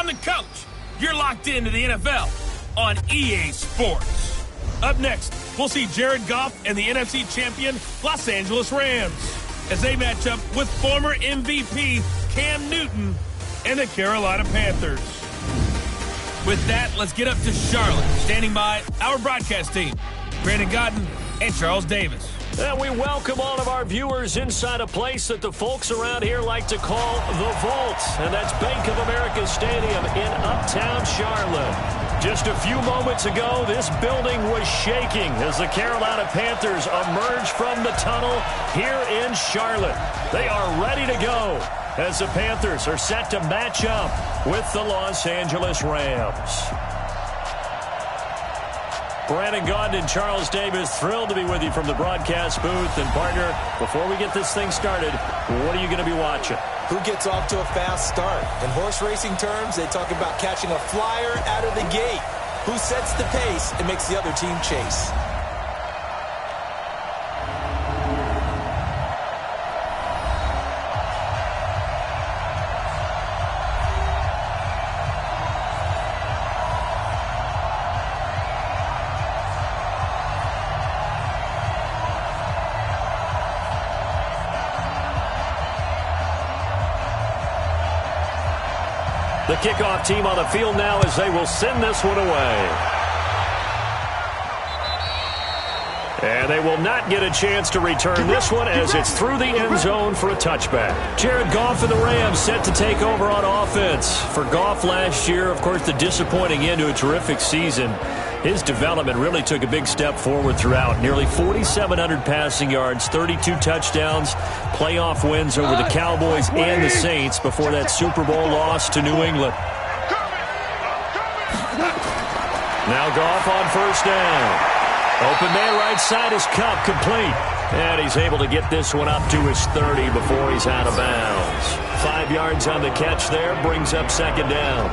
the coach. You're locked into the NFL on EA Sports. Up next, we'll see Jared Goff and the NFC champion Los Angeles Rams as they match up with former MVP Cam Newton and the Carolina Panthers. With that, let's get up to Charlotte. Standing by, our broadcast team, Brandon Godden and Charles Davis. And we welcome all of our viewers inside a place that the folks around here like to call the Vault. And that's Bank of America Stadium in uptown Charlotte. Just a few moments ago, this building was shaking as the Carolina Panthers emerged from the tunnel here in Charlotte. They are ready to go as the Panthers are set to match up with the Los Angeles Rams. Brandon Gaudin and Charles Davis, thrilled to be with you from the broadcast booth. And, partner, before we get this thing started, what are you going to be watching? Who gets off to a fast start? In horse racing terms, they talk about catching a flyer out of the gate. Who sets the pace and makes the other team chase? The kickoff team on the field now as they will send this one away. And they will not get a chance to return this one as it's through the end zone for a touchback. Jared Goff and the Rams set to take over on offense. For Goff last year, of course, the disappointing end to a terrific season. His development really took a big step forward throughout. Nearly 4,700 passing yards, 32 touchdowns, playoff wins over the Cowboys and the Saints before that Super Bowl loss to New England. Now Goff on first down. Open man right side is Kupp, complete. And he's able to get this one up to his 30 before he's out of bounds. 5 yards on the catch there, brings up second down.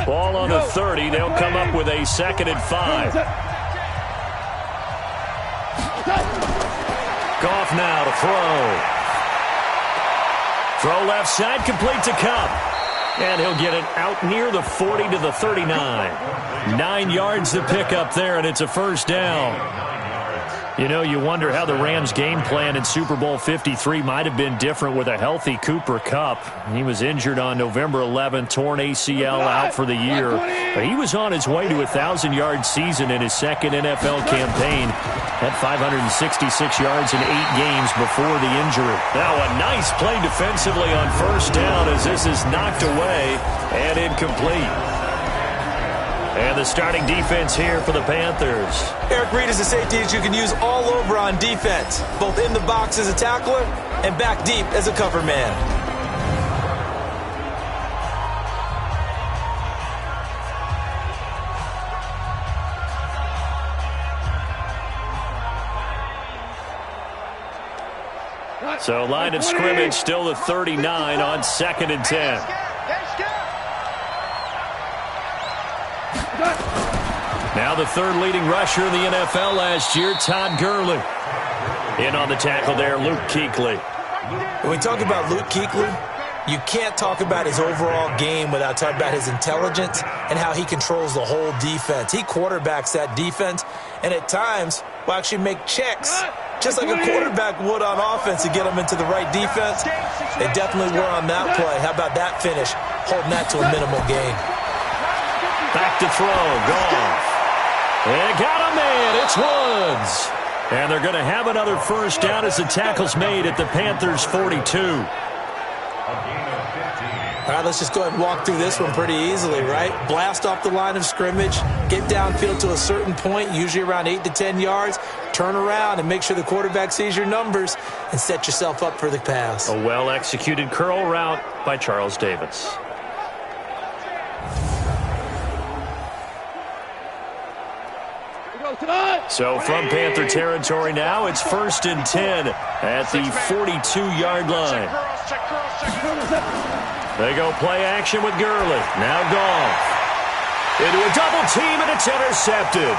Ball on the 30. They'll come up with a 2nd and 5. Goff now to throw. Throw left side, complete to Kupp. And he'll get it out near the 40 to the 39. 9 yards to pick up there, and it's a first down. You know, you wonder how the Rams' game plan in Super Bowl 53 might have been different with a healthy Cooper Kupp. He was injured on November 11th, torn ACL out for the year. But he was on his way to a 1,000-yard season in his second NFL campaign. Had 566 yards in 8 games before the injury. Now a nice play defensively on first down as this is knocked away and incomplete. And the starting defense here for the Panthers. Eric Reid is a safety that you can use all over on defense, both in the box as a tackler and back deep as a cover man. So line of scrimmage still the 39 on 2nd and 10. Now the third leading rusher in the NFL last year, Todd Gurley. In on the tackle there, Luke Kuechly. When we talk about Luke Kuechly, you can't talk about his overall game without talking about his intelligence and how he controls the whole defense. He quarterbacks that defense and at times will actually make checks just like a quarterback would on offense to get them into the right defense. They definitely were on that play. How about that finish? Holding that to a minimal gain. Back to throw, Goff. And got a man, it's Woods. And they're going to have another first down as the tackle's made at the Panthers' 42. All right, let's just go ahead and walk through this one pretty easily, right? Blast off the line of scrimmage, get downfield to a certain point, usually around 8 to 10 yards, turn around and make sure the quarterback sees your numbers and set yourself up for the pass. A well-executed curl route by Charles Davis. So from Panther territory now, it's 1st and 10 at the 42-yard line. They go play action with Gurley. Now Goff. Into a double team, and it's intercepted.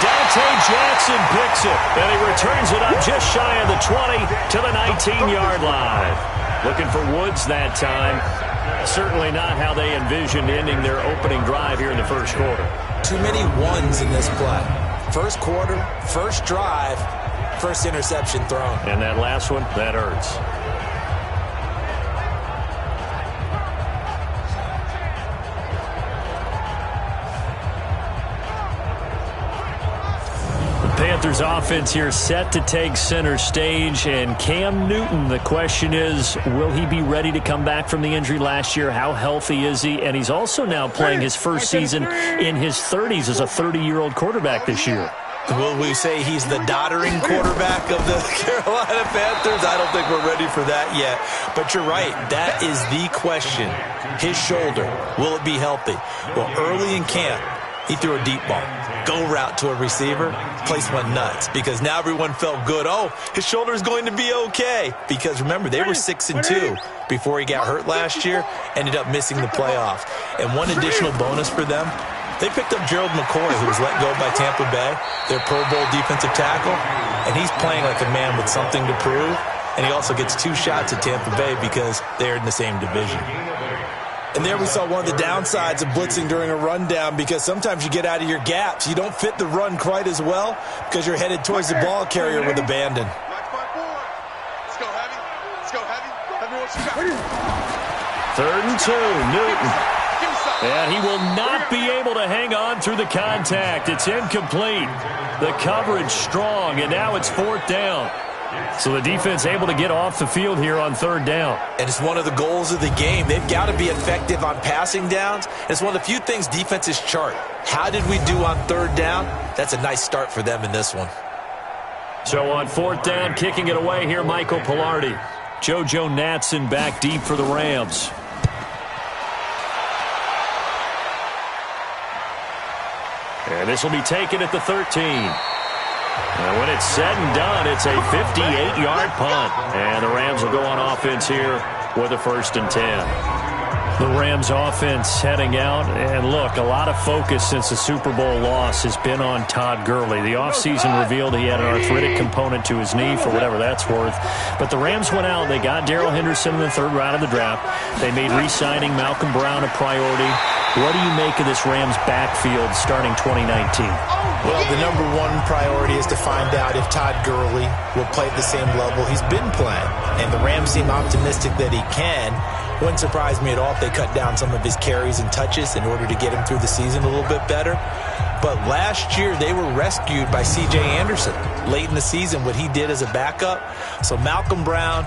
Dante Jackson picks it, and he returns it up just shy of the 20 to the 19-yard line. Looking for Woods that time. Certainly not how they envisioned ending their opening drive here in the first quarter. Too many ones in this play. First quarter, first drive, first interception thrown. And that last one, that hurts. Panthers offense here set to take center stage, and Cam Newton, the question is, will he be ready to come back from the injury last year? How healthy is he? And he's also now playing his first season in his 30s as a 30-year-old quarterback this year. Will we say he's the doddering quarterback of the Carolina Panthers? I don't think we're ready for that yet. But you're right. That is the question. His shoulder, will it be healthy? Well, early in camp, he threw a deep ball. Go route to a receiver, place went nuts because now everyone felt good. Oh, his shoulder is going to be okay. Because remember, they were 6-2 before he got hurt last year, ended up missing the playoffs. And one additional bonus for them, they picked up Gerald McCoy, who was let go by Tampa Bay, their Pro Bowl defensive tackle, and he's playing like a man with something to prove. And he also gets 2 shots at Tampa Bay because they're in the same division. And there we saw one of the downsides of blitzing during a rundown, because sometimes you get out of your gaps. You don't fit the run quite as well because you're headed towards the ball carrier with abandon. Let's go heavy. Let's go heavy. Everyone, 3rd and 2, Newton. And he will not be able to hang on through the contact. It's incomplete. The coverage strong, and now it's 4th down. So the defense able to get off the field here on 3rd down. And it's one of the goals of the game. They've got to be effective on passing downs. It's one of the few things defenses chart. How did we do on 3rd down? That's a nice start for them in this one. So on 4th down, kicking it away here, Michael Pilardi. JoJo Natson back deep for the Rams. And this will be taken at the 13. And when it's said and done, it's a 58-yard punt. And the Rams will go on offense here with a 1st and 10. The Rams offense heading out. And look, a lot of focus since the Super Bowl loss has been on Todd Gurley. The offseason revealed he had an arthritic component to his knee, for whatever that's worth. But the Rams went out. They got Darrell Henderson in the 3rd round of the draft. They made re-signing Malcolm Brown a priority. What do you make of this Rams backfield starting 2019? Well, the number one priority is to find out if Todd Gurley will play at the same level he's been playing. And the Rams seem optimistic that he can. Wouldn't surprise me at all if they cut down some of his carries and touches in order to get him through the season a little bit better. But last year, they were rescued by C.J. Anderson late in the season, what he did as a backup. So Malcolm Brown,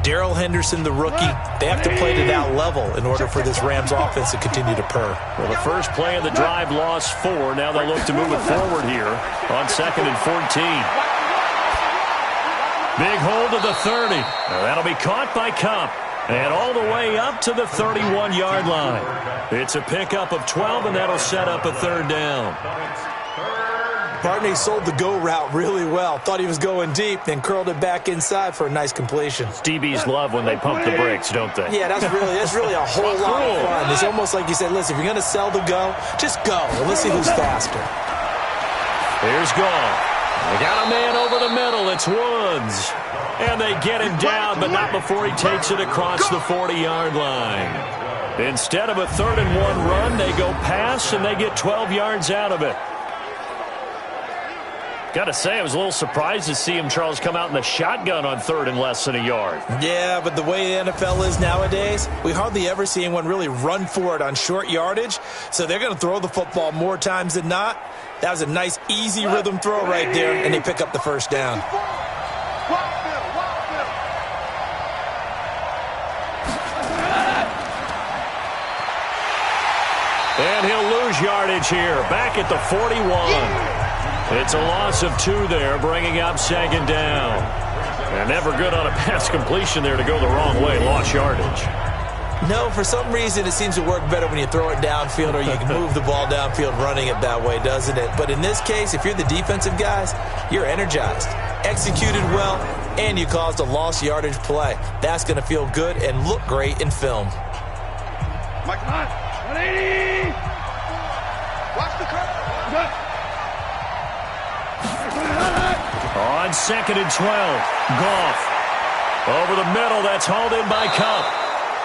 Darrell Henderson, the rookie, they have to play to that level in order for this Rams offense to continue to purr. Well, the first play of the drive lost 4. Now they look to move it forward here on 2nd and 14. Big hold to the 30. Now that'll be caught by Kupp. And all the way up to the 31-yard line. It's a pickup of 12, and that'll set up a 3rd down. Barney sold the go route really well. Thought he was going deep, then curled it back inside for a nice completion. DBs love when they pump the brakes, don't they? Yeah, that's really a whole lot of fun. It's almost like you said, listen, if you're going to sell the go, just go. And let's see who's faster. Here's Goff. They got a man over the middle. It's Woods. And they get him down, but not before he takes it across the 40-yard line. Instead of a 3rd and 1 run, they go pass, and they get 12 yards out of it. Got to say, I was a little surprised to see him, Charles, come out in the shotgun on 3rd and less than a yard. Yeah, but the way the NFL is nowadays, we hardly ever see anyone really run for it on short yardage. So they're going to throw the football more times than not. That was a nice, easy rhythm throw right there, and they pick up the 1st down. And he'll lose yardage here, back at the 41. It's a loss of 2 there, bringing up 2nd down. And never good on a pass completion there to go the wrong way, lost yardage. No, for some reason it seems to work better when you throw it downfield, or you can move the ball downfield running it that way, doesn't it? But in this case, if you're the defensive guys, you're energized. Executed well, and you caused a lost yardage play. That's going to feel good and look great in film. Mike, come on. 180. Watch the curve. On 2nd and 12, Goff. Over the middle, that's hauled in by Cup.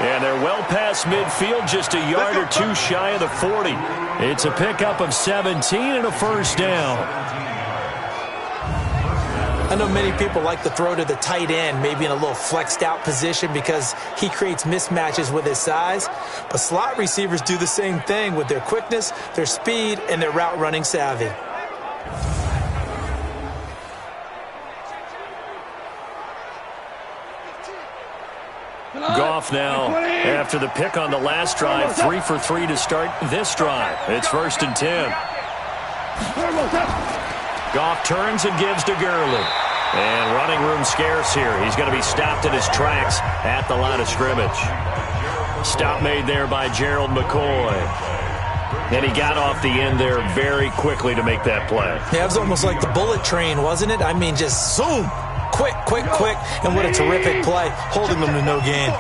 And they're well past midfield, just a yard or two shy of the 40. It's a pickup of 17 and a first down. I know many people like to throw to the tight end, maybe in a little flexed out position because he creates mismatches with his size. But slot receivers do the same thing with their quickness, their speed, and their route running savvy. Goff now, after the pick on the last drive, 3 for 3 to start this drive. It's 1st and 10. Goff turns and gives to Gurley. And running room scarce here. He's going to be stopped in his tracks at the line of scrimmage. Stop made there by Gerald McCoy. And he got off the end there very quickly to make that play. Yeah, it was almost like the bullet train, wasn't it? I mean, just zoom. Quick, quick, quick. And what a terrific play, holding them to no gain.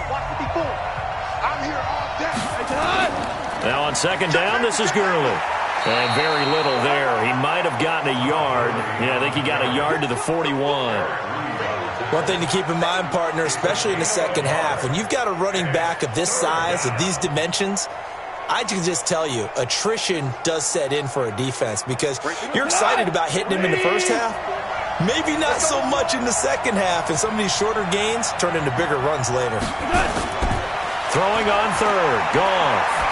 Now on 2nd down, this is Gurley. And very little there. He might have gotten a yard. Yeah, I think he got a yard to the 41. One thing to keep in mind, partner, especially in the second half, when you've got a running back of this size, of these dimensions, I can just tell you, attrition does set in for a defense because you're excited about hitting him in the first half. Maybe not so much in the second half, and some of these shorter gains turn into bigger runs later. Throwing on 3rd, Goff.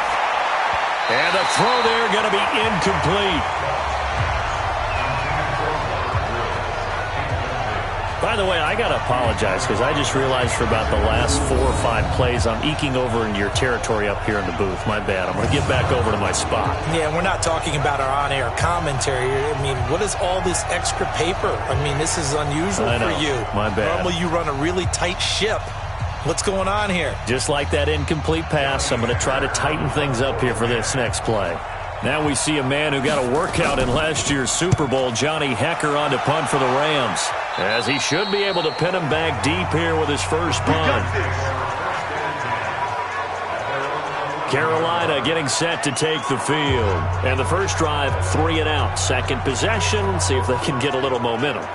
And the throw there going to be incomplete. By the way, I got to apologize because I just realized for about the last 4 or 5 plays I'm eking over into your territory up here in the booth. My bad. I'm going to get back over to my spot. Yeah, we're not talking about our on-air commentary. I mean, what is all this extra paper? I mean, this is unusual for you. My bad. Normally you run a really tight ship. What's going on here? Just like that incomplete pass, I'm going to try to tighten things up here for this next play. Now we see a man who got a workout in last year's Super Bowl, Johnny Hekker, on to punt for the Rams, as he should be able to pin him back deep here with his first punt. Carolina getting set to take the field. And the first drive, 3 and out. Second possession, see if they can get a little momentum.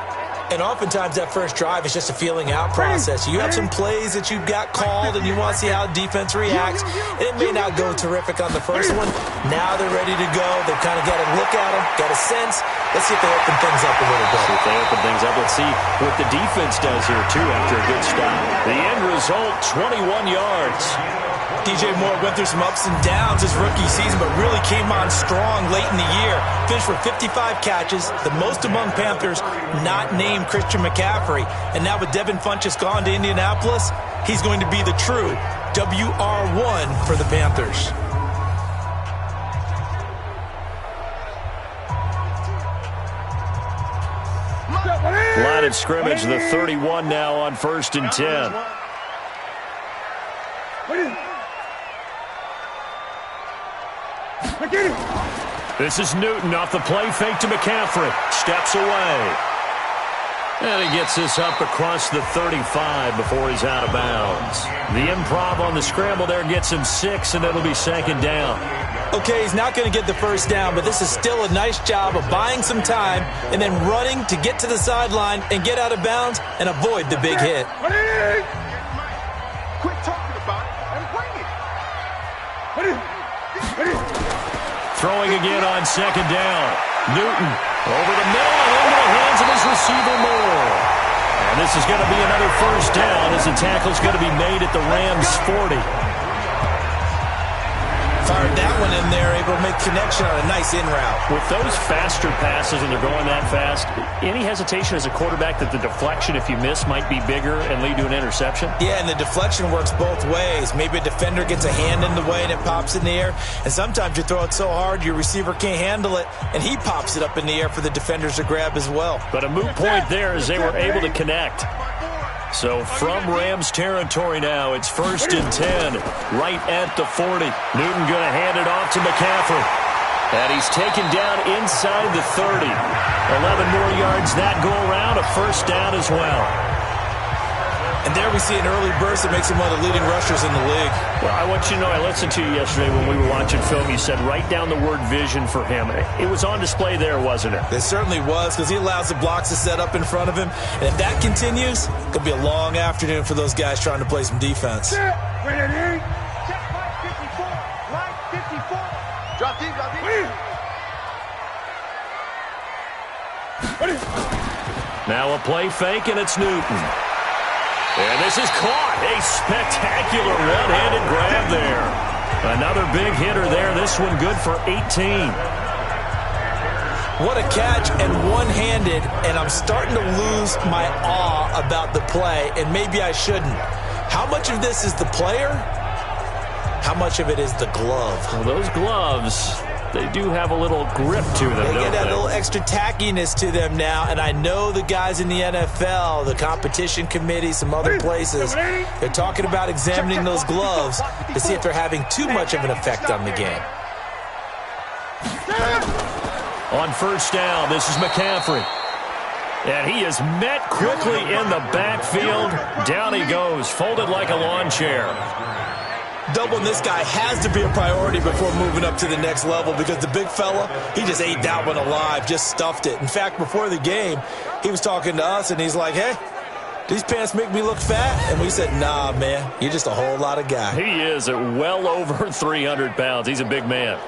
And oftentimes that first drive is just a feeling out process. You have some plays that you've got called and you want to see how defense reacts. It may not go terrific on the first one. Now they're ready to go. They've kind of got a look at them, got a sense. Let's see if they open things up a little bit. See if they open things up. Let's see what the defense does here, too, after a good stop. The end result, 21 yards. DJ Moore went through some ups and downs his rookie season, but really came on strong late in the year. Finished with 55 catches, the most among Panthers, not named Christian McCaffrey. And now with Devin Funchess gone to Indianapolis, he's going to be the true WR1 for the Panthers. Line of scrimmage, the 31 now on 1st and 10. This is Newton off the play fake to McCaffrey. Steps away. And he gets this up across the 35 before he's out of bounds. The improv on the scramble there gets him 6, and it'll be 2nd down. Okay, he's not going to get the first down, but this is still a nice job of buying some time and then running to get to the sideline and get out of bounds and avoid the big hit. Quit talking about it and bring it. Throwing again on 2nd down. Newton over the middle and into the hands of his receiver Moore. And this is going to be another first down as the tackle's going to be made at the Rams 40. Fired that one in there, able to make connection on a nice in route. With those faster passes and they're going that fast, any hesitation as a quarterback that the deflection, if you miss, might be bigger and lead to an interception? Yeah, and the deflection works both ways. Maybe a defender gets a hand in the way and it pops in the air. And sometimes you throw it so hard your receiver can't handle it, and he pops it up in the air for the defenders to grab as well. But a moot point there as they were able to connect. So from Rams territory now, it's 1st and 10, right at the 40. Newton going to hand it off to McCaffrey. And he's taken down inside the 30. 11 more yards that go around, a first down as well. And there we see an early burst that makes him one of the leading rushers in the league. Well, I want you to know, I listened to you yesterday when we were watching film. You said write down the word vision for him. It was on display there, wasn't it? It certainly was, because he allows the blocks to set up in front of him. And if that continues, it could be a long afternoon for those guys trying to play some defense. Ready? Check right 54. Right 54. Drop deep, drop deep. Now a play fake, and it's Newton. And this is caught. A spectacular one-handed grab there. Another big hitter there. This one good for 18. What a catch, and one-handed, and I'm starting to lose my awe about the play, and maybe I shouldn't. How much of this is the player? How much of it is the glove? Well, those gloves, they do have a little grip to them, They don't get that they? little extra tackiness to them now, and I know the guys in the NFL, the competition committee, some other places, they're talking about examining those gloves to see if they're having too much of an effect on the game. On first down, this is McCaffrey. And he is met quickly in the backfield. Down he goes, folded like a lawn chair. Doubling this guy has to be a priority before moving up to the next level, because the big fella, he just ate that one alive, just stuffed it. In fact, before the game, he was talking to us, and he's like, hey, these pants make me look fat? And we said, nah, man, you're just a whole lot of guy. He is at well over 300 pounds. He's a big man.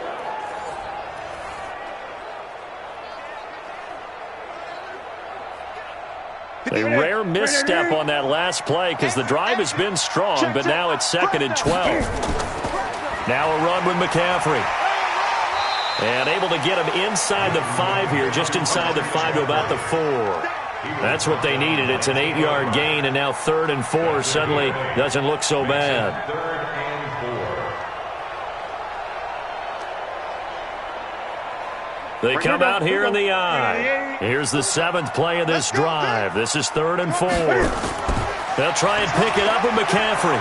A rare misstep on that last play because the drive has been strong, but now it's 2nd and 12. Now a run with McCaffrey. And able to get him inside the 5 here, just inside the 5 to about the 4. That's what they needed. It's an 8-yard gain, and now 3rd and 4 suddenly doesn't look so bad. They come out here in the eye. Here's the 7th play of this drive. This is 3rd and 4. They'll try and pick it up with McCaffrey.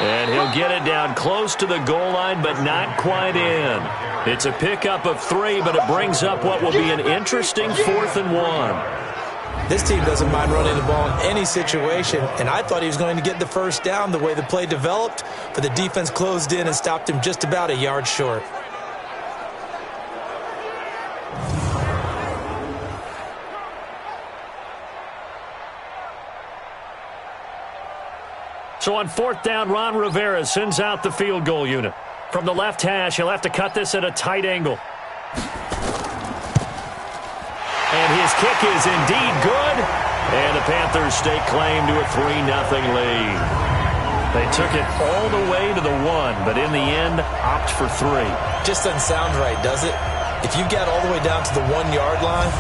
And he'll get it down close to the goal line, but not quite in. It's a pickup of 3, but it brings up what will be an interesting 4th and 1. This team doesn't mind running the ball in any situation, and I thought he was going to get the first down the way the play developed, but the defense closed in and stopped him just about a yard short. So on 4th down, Ron Rivera sends out the field goal unit. From the left hash, he'll have to cut this at a tight angle. And his kick is indeed good. And the Panthers stake claim to a 3-0 lead. They took it all the way to the 1, but in the end, opt for 3. Just doesn't sound right, does it? If you get all the way down to the 1-yard line,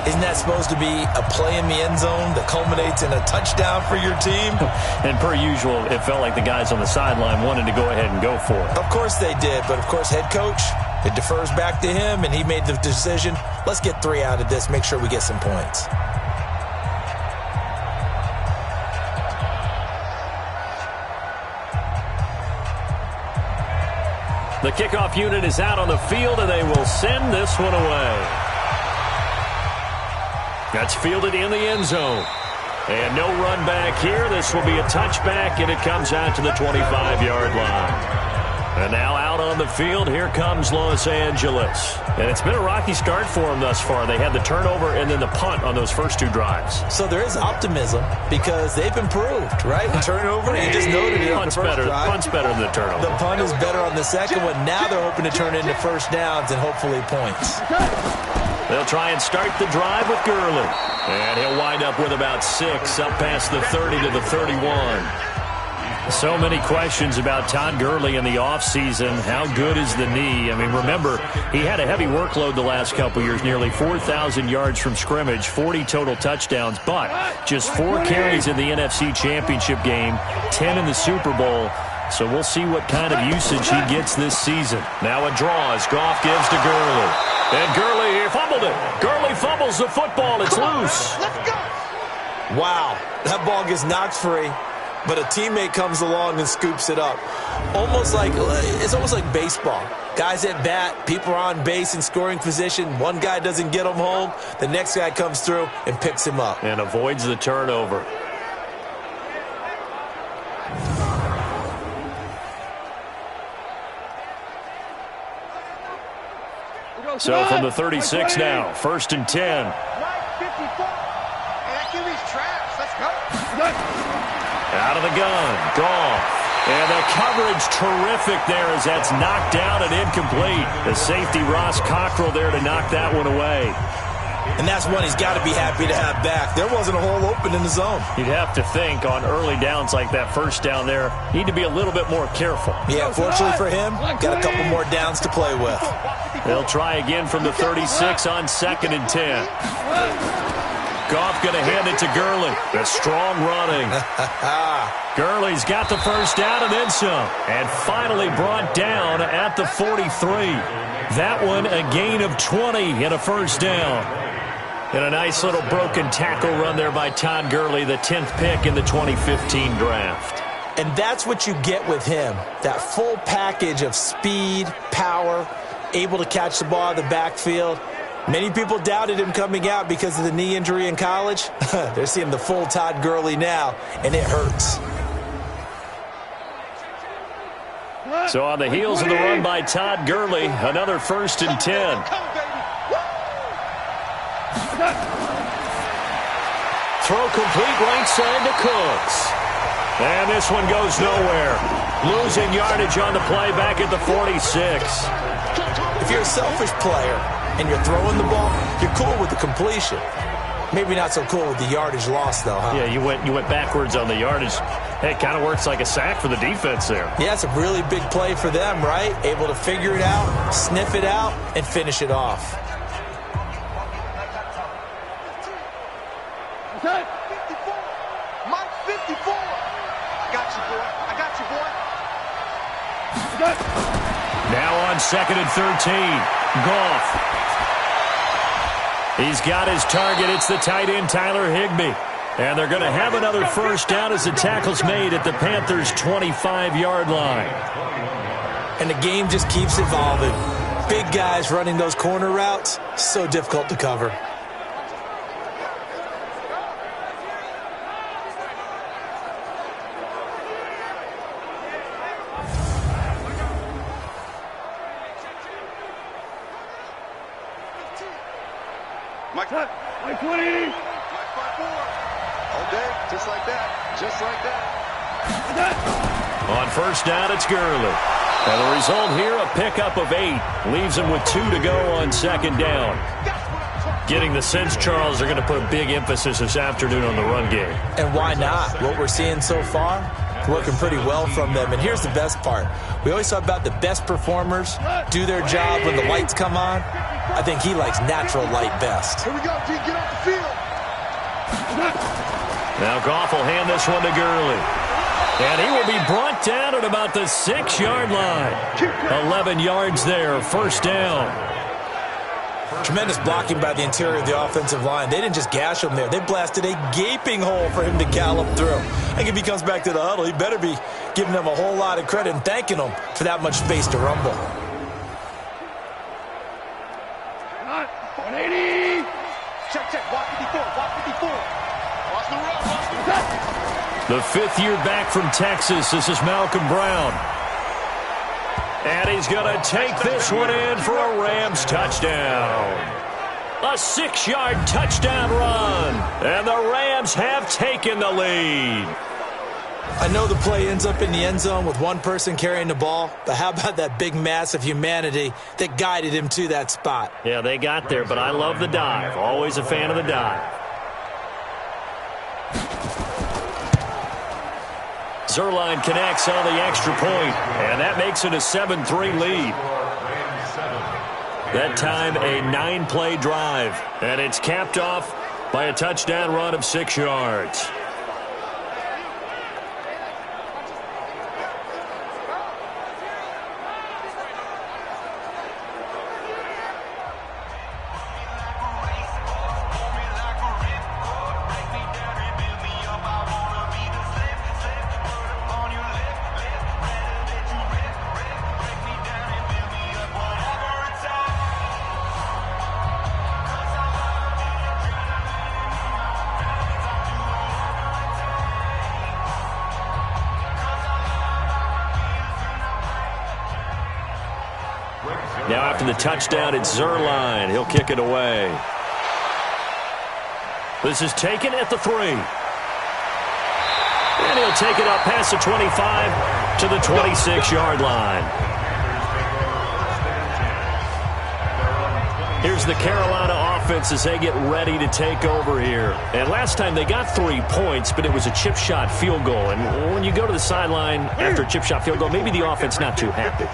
isn't that supposed to be a play in the end zone that culminates in a touchdown for your team? And per usual, it felt like the guys on the sideline wanted to go ahead and go for it. Of course they did, but of course head coach, it defers back to him, and he made the decision, let's get 3 out of this, make sure we get some points. The kickoff unit is out on the field, and they will send this one away. That's fielded in the end zone. And no run back here. This will be a touchback, and it comes out to the 25-yard line. And now out on the field, here comes Los Angeles. And it's been a rocky start for them thus far. They had the turnover and then the punt on those first 2 drives. So there is optimism because they've improved, right? The turnover, you just noted it on the first drive. Punt's better than the turnover. The punt is better on the second one. Now they're hoping to turn into first downs and hopefully points. They'll try and start the drive with Gurley. And he'll wind up with about 6 up past the 30 to the 31. So many questions about Todd Gurley in the offseason. How good is the knee? I mean, remember, he had a heavy workload the last couple years, nearly 4,000 yards from scrimmage, 40 total touchdowns, but just 4 carries in the NFC Championship game, 10 in the Super Bowl. So we'll see what kind of usage he gets this season. Now a draw as Goff gives to Gurley. And Gurley, he fumbled it. Gurley fumbles the football. It's loose. Wow, that ball gets knocked free, but a teammate comes along and scoops it up. It's almost like baseball. Guys at bat, people are on base in scoring position. One guy doesn't get him home. The next guy comes through and picks him up. And avoids the turnover. So from the 36 now, 1st and 10. Out of the gun, Goff. And the coverage terrific there as that's knocked down and incomplete. The safety, Ross Cockrell, there to knock that one away. And that's one he's got to be happy to have back. There wasn't a hole open in the zone. You'd have to think on early downs like that first down there, need to be a little bit more careful. Yeah, fortunately for him, got a couple more downs to play with. They'll try again from the 36 on 2nd and 10. Goff going to hand it to Gurley. The strong running. Gurley's got the first down and then some. And finally brought down at the 43. That one a gain of 20 and a first down. And a nice little broken tackle run there by Todd Gurley, the 10th pick in the 2015 draft. And that's what you get with him. That full package of speed, power, able to catch the ball in the backfield. Many people doubted him coming out because of the knee injury in college. They're seeing the full Todd Gurley now, and it hurts. So on the heels of the run by Todd Gurley, another 1st and 10. Throw complete right side to Cooks. And this one goes nowhere. Losing yardage on the play back at the 46. If you're a selfish player and you're throwing the ball, you're cool with the completion. Maybe not so cool with the yardage loss, though, huh? Yeah, you went backwards on the yardage. Hey, it kind of works like a sack for the defense there. Yeah, it's a really big play for them, right? Able to figure it out, sniff it out, and finish it off. Okay. 54. Mike 54. I got you, boy. I got you, boy. Now on 2nd and 13. Goff. He's got his target. It's the tight end, Tyler Higbee. And they're going to have another first down as the tackle's made at the Panthers' 25-yard line. And the game just keeps evolving. Big guys running those corner routes, so difficult to cover. Mike 20. Mike 54. All day, just like that. Just like that. On first down, it's Gurley. And the result here, a pickup of 8. Leaves him with 2 to go on 2nd down. Getting the sense, Charles, they're going to put a big emphasis this afternoon on the run game. And why not? What we're seeing so far, working pretty well from them. And here's the best part. We always talk about the best performers do their job when the lights come on. I think he likes natural light best. Here we go, G. Get off the field. Now Goff will hand this one to Gurley. And he will be brought down at about the 6-yard line. 11 yards there, first down. Tremendous blocking by the interior of the offensive line. They didn't just gash him there. They blasted a gaping hole for him to gallop through. I think if he comes back to the huddle, he better be giving them a whole lot of credit and thanking them for that much space to rumble. 180. Check, check. Walk 54. Walk 54. Watch the run. Watch the run. The 5th year back from Texas. This is Malcolm Brown. And he's going to take this one in for a Rams touchdown. A 6-yard touchdown run. And the Rams have taken the lead. I know the play ends up in the end zone with one person carrying the ball, but how about that big mass of humanity that guided him to that spot? Yeah, they got there, but I love the dive. Always a fan of the dive. Zerline connects on the extra point, and that makes it a 7-3 lead. That time, a 9-play drive, and it's capped off by a touchdown run of 6 yards. Now after the touchdown, it's Zuerlein. He'll kick it away. This is taken at the 3. And he'll take it up past the 25 to the 26-yard line. Here's the Carolina offense as they get ready to take over here. And last time they got 3 points, but it was a chip shot field goal. And when you go to the sideline after a chip shot field goal, maybe the offense not too happy.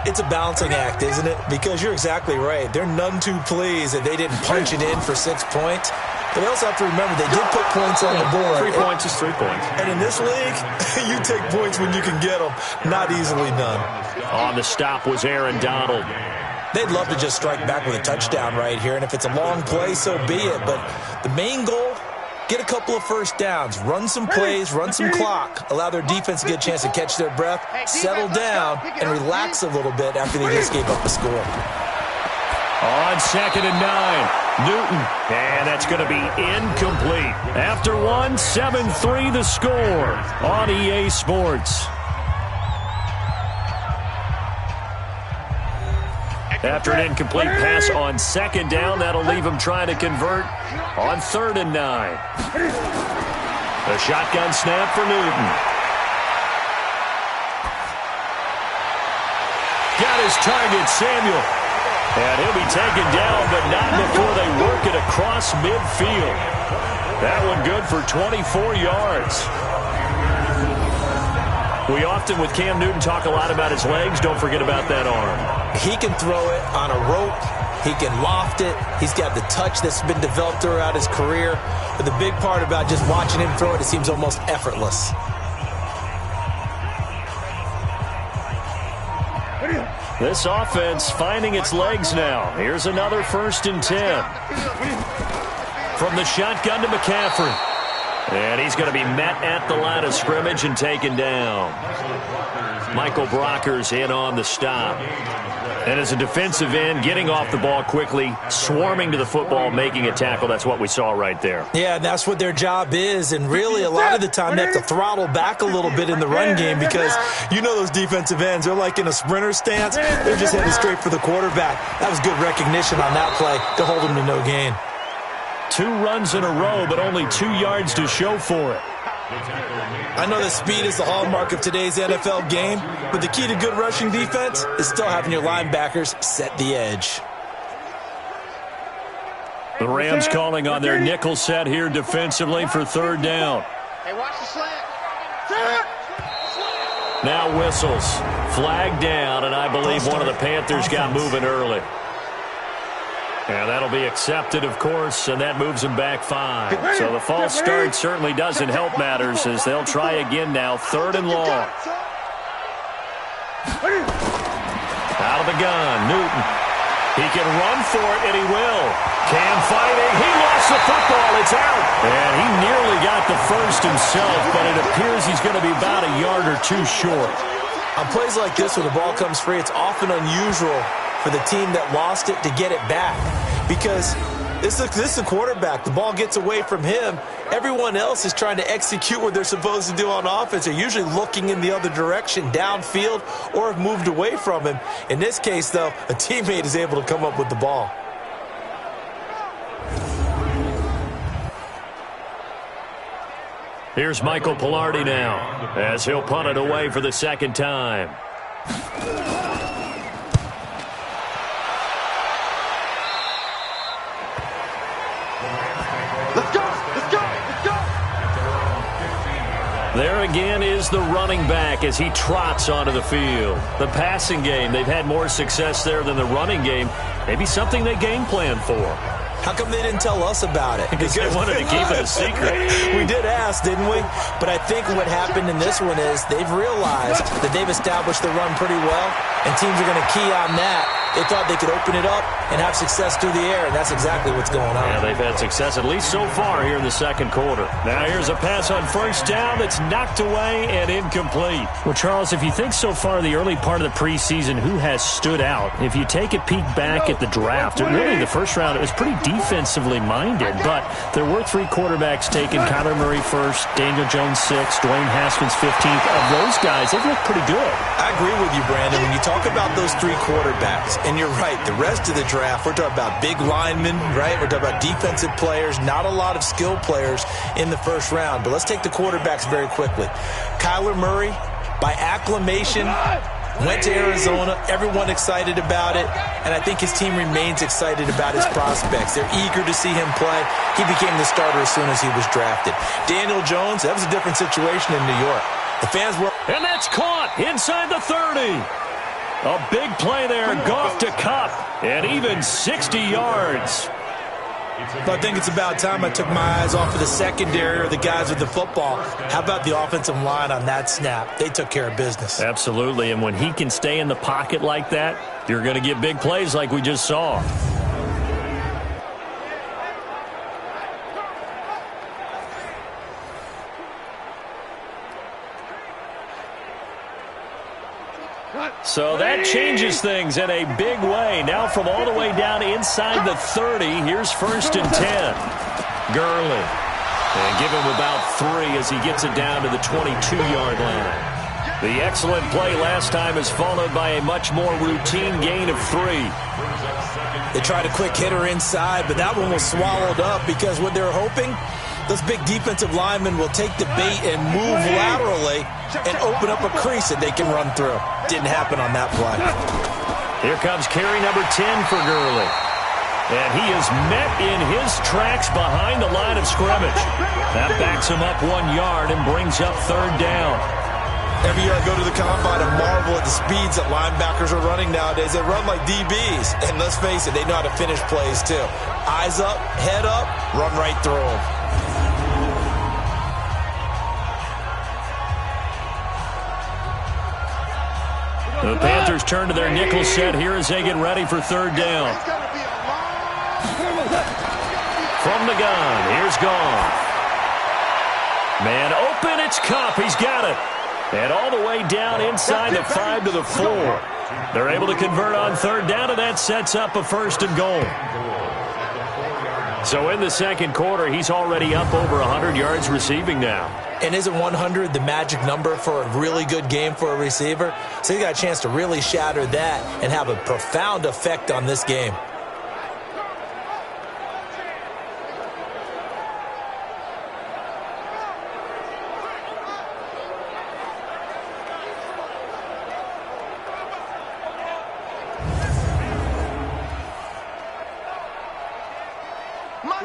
It's a balancing act, isn't it? Because you're exactly right. They're none too pleased that they didn't punch it in for 6 points. But they also have to remember they did put points on the board. 3 points is 3 points. And in this league, you take points when you can get them. Not easily done. On the stop was Aaron Donald. They'd love to just strike back with a touchdown right here. And if it's a long play, so be it. But the main goal, get a couple of first downs. Run some plays, run some clock. Allow their defense to get a chance to catch their breath, settle down, and relax a little bit after they just gave up a score. On 2nd and 9, Newton. And that's going to be incomplete. After 1, 7-3 the score on EA Sports. After an incomplete pass on 2nd down, that'll leave him trying to convert on 3rd and 9. A shotgun snap for Newton. Got his target, Samuel. And he'll be taken down, but not before they work it across midfield. That one good for 24 yards. We often, with Cam Newton, talk a lot about his legs. Don't forget about that arm. He can throw it on a rope. He can loft it. He's got the touch that's been developed throughout his career. But the big part about just watching him throw it, it seems almost effortless. This offense finding its legs now. Here's another 1st and 10. From the shotgun to McCaffrey. And he's going to be met at the line of scrimmage and taken down. Michael Brocker's in on the stop. And as a defensive end, getting off the ball quickly, swarming to the football, making a tackle. That's what we saw right there. Yeah, and that's what their job is. And really, a lot of the time, they have to throttle back a little bit in the run game because you know those defensive ends, they're like in a sprinter stance. They're just heading straight for the quarterback. That was good recognition on that play to hold them to no gain. 2 runs in a row, but only 2 yards to show for it. I know that speed is the hallmark of today's NFL game, but the key to good rushing defense is still having your linebackers set the edge. The Rams calling on their nickel set here defensively for 3rd down. Hey, watch the slant. Now whistles. Flag down, and I believe one of the Panthers got moving early. And that'll be accepted, of course, and that moves them back 5. So the false start certainly doesn't help matters as they'll try again now, 3rd and long. Out of the gun, Newton. He can run for it, and he will. Cam fighting. He lost the football. It's out. And he nearly got the first himself, but it appears he's going to be about a yard or 2 short. On plays like this where the ball comes free, it's often unusual for the team that lost it to get it back because this is the quarterback. The ball gets away from him. Everyone else is trying to execute what they're supposed to do on offense. They're usually looking in the other direction, downfield, or have moved away from him. In this case, though, a teammate is able to come up with the ball. Here's Michael Pilardi now as he'll punt it away for the 2nd time. There again is the running back as he trots onto the field. The passing game, they've had more success there than the running game. Maybe something they game plan for. How come they didn't tell us about it? Because they wanted to keep it a secret. We did ask, didn't we? But I think what happened in this one is they've realized that they've established the run pretty well, and teams are going to key on that. They thought they could open it up and have success through the air, and that's exactly what's going on. Yeah, they've had success at least so far here in the second quarter. Now here's a pass on first down that's knocked away and incomplete. Well, Charles, if you think so far the early part of the preseason, who has stood out? If you take a peek back at the draft, really the first round, it was pretty defensively minded, but there were 3 quarterbacks taken. Kyler Murray first, Daniel Jones 6th, Dwayne Haskins 15th. Of those guys, they've looked pretty good. I agree with you, Brandon. When you talk about those 3 quarterbacks, and you're right, the rest of the draft, we're talking about big linemen, right? We're talking about defensive players, not a lot of skill players in the first round. But let's take the quarterbacks very quickly. Kyler Murray, by acclamation, went to Arizona. Everyone excited about it. And I think his team remains excited about his prospects. They're eager to see him play. He became the starter as soon as he was drafted. Daniel Jones, that was a different situation in New York. The fans were... And that's caught inside the 30. A big play there, Goff to Kupp, and even 60 yards. I think it's about time I took my eyes off of the secondary or the guys with the football. How about the offensive line on that snap? They took care of business. Absolutely, and when he can stay in the pocket like that, you're going to get big plays like we just saw. So that changes things in a big way. Now from all the way down inside the 30, here's 1st and 10. Gurley. And give him about 3 as he gets it down to the 22-yard line. The excellent play last time is followed by a much more routine gain of 3. They tried a quick hitter inside, but that one was swallowed up because what they're hoping, those big defensive linemen will take the bait and move laterally and open up a crease that they can run through. Didn't happen on that play. Here comes carry number 10 for Gurley. And he is met in his tracks behind the line of scrimmage. That backs him up 1 yard and brings up 3rd down. Every year I go to the combine and marvel at the speeds that linebackers are running nowadays. They run like DBs. And let's face it, they know how to finish plays too. Eyes up, head up, run right through them. The Panthers turn to their nickel set here as they get ready for 3rd down. From the gun, here's Goff. Man open, it's Kupp. He's got it. And all the way down inside the 5 to the 4. They're able to convert on 3rd down, and that sets up a 1st and goal. So in the second quarter, he's already up over 100 yards receiving now. And isn't 100 the magic number for a really good game for a receiver? So he got a chance to really shatter that and have a profound effect on this game.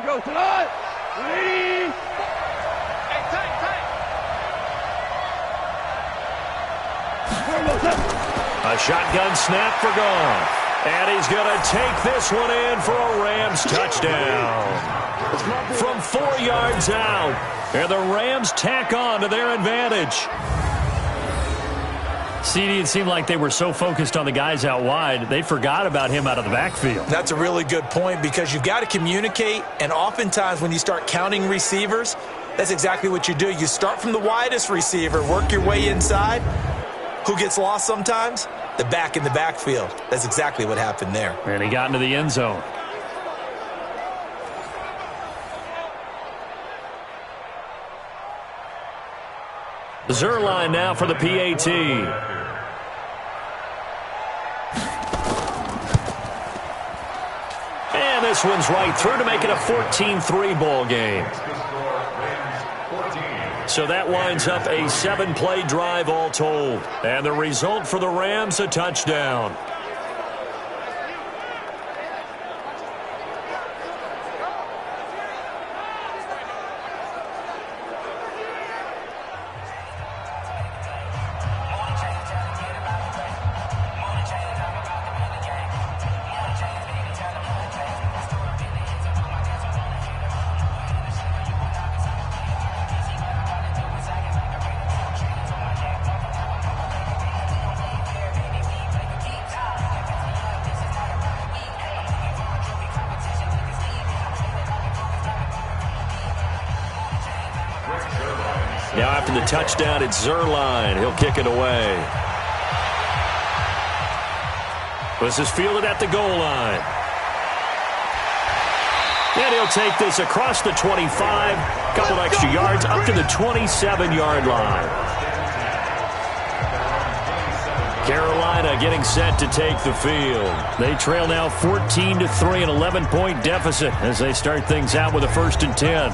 Go, Ready? Hey, tight. A shotgun snap for Goff. And he's going to take this one in for a Rams touchdown. From 4 yards out. And the Rams tack on to their advantage. CD, it seemed like they were so focused on the guys out wide, they forgot about him out of the backfield. That's a really good point because you've got to communicate, and oftentimes when you start counting receivers, that's exactly what you do. You start from the widest receiver, work your way inside. Who gets lost sometimes? The back in the backfield. That's exactly what happened there. And he got into the end zone. Zerline now for the PAT. And this one's right through to make it a 14-3 ball game. So that winds up a 7-play drive all told. And the result for the Rams, a touchdown. after the touchdown. It's Zuerlein. He'll kick it away. This is fielded at the goal line. And he'll take this across the 25. Couple extra yards up to the 27-yard line. Carolina getting set to take the field. They trail now 14-3, an 11-point deficit as they start things out with a 1st and 10.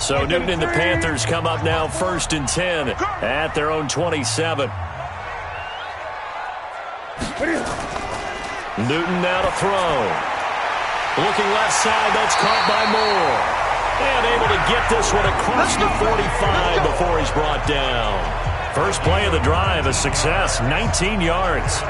So Newton and the Panthers come up now 1st and 10 at their own 27. Newton now to throw. Looking left side, that's caught by Moore. And able to get this one across the 45 before he's brought down. First play of the drive, a success, 19 yards.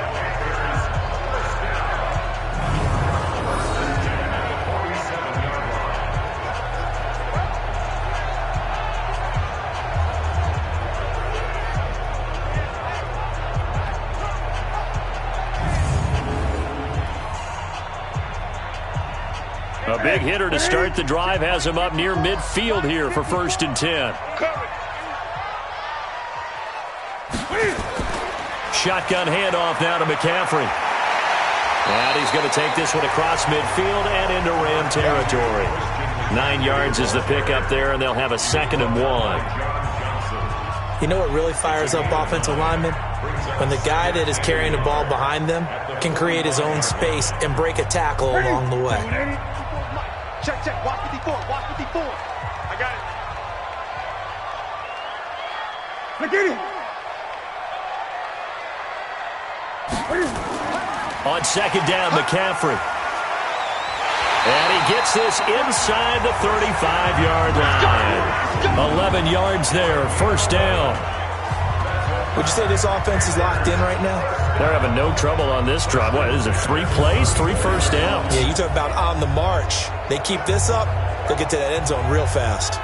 A big hitter to start the drive has him up near midfield here for 1st and 10. Shotgun handoff now to McCaffrey. And he's going to take this one across midfield and into Ram territory. 9 yards is the pickup there, and they'll have a 2nd and 1. You know what really fires up offensive linemen? When the guy that is carrying the ball behind them can create his own space and break a tackle along the way. Check, check. Watch 54. Watch 54. I got it. Look at it. On 2nd down, McCaffrey. And he gets this inside the 35-yard line. 11 yards there, 1st down. Would you say this offense is locked in right now? They're having no trouble on this drive. What is it, 3 plays, 3 first downs? Yeah, you talk about on the march. They keep this up, they'll get to that end zone real fast.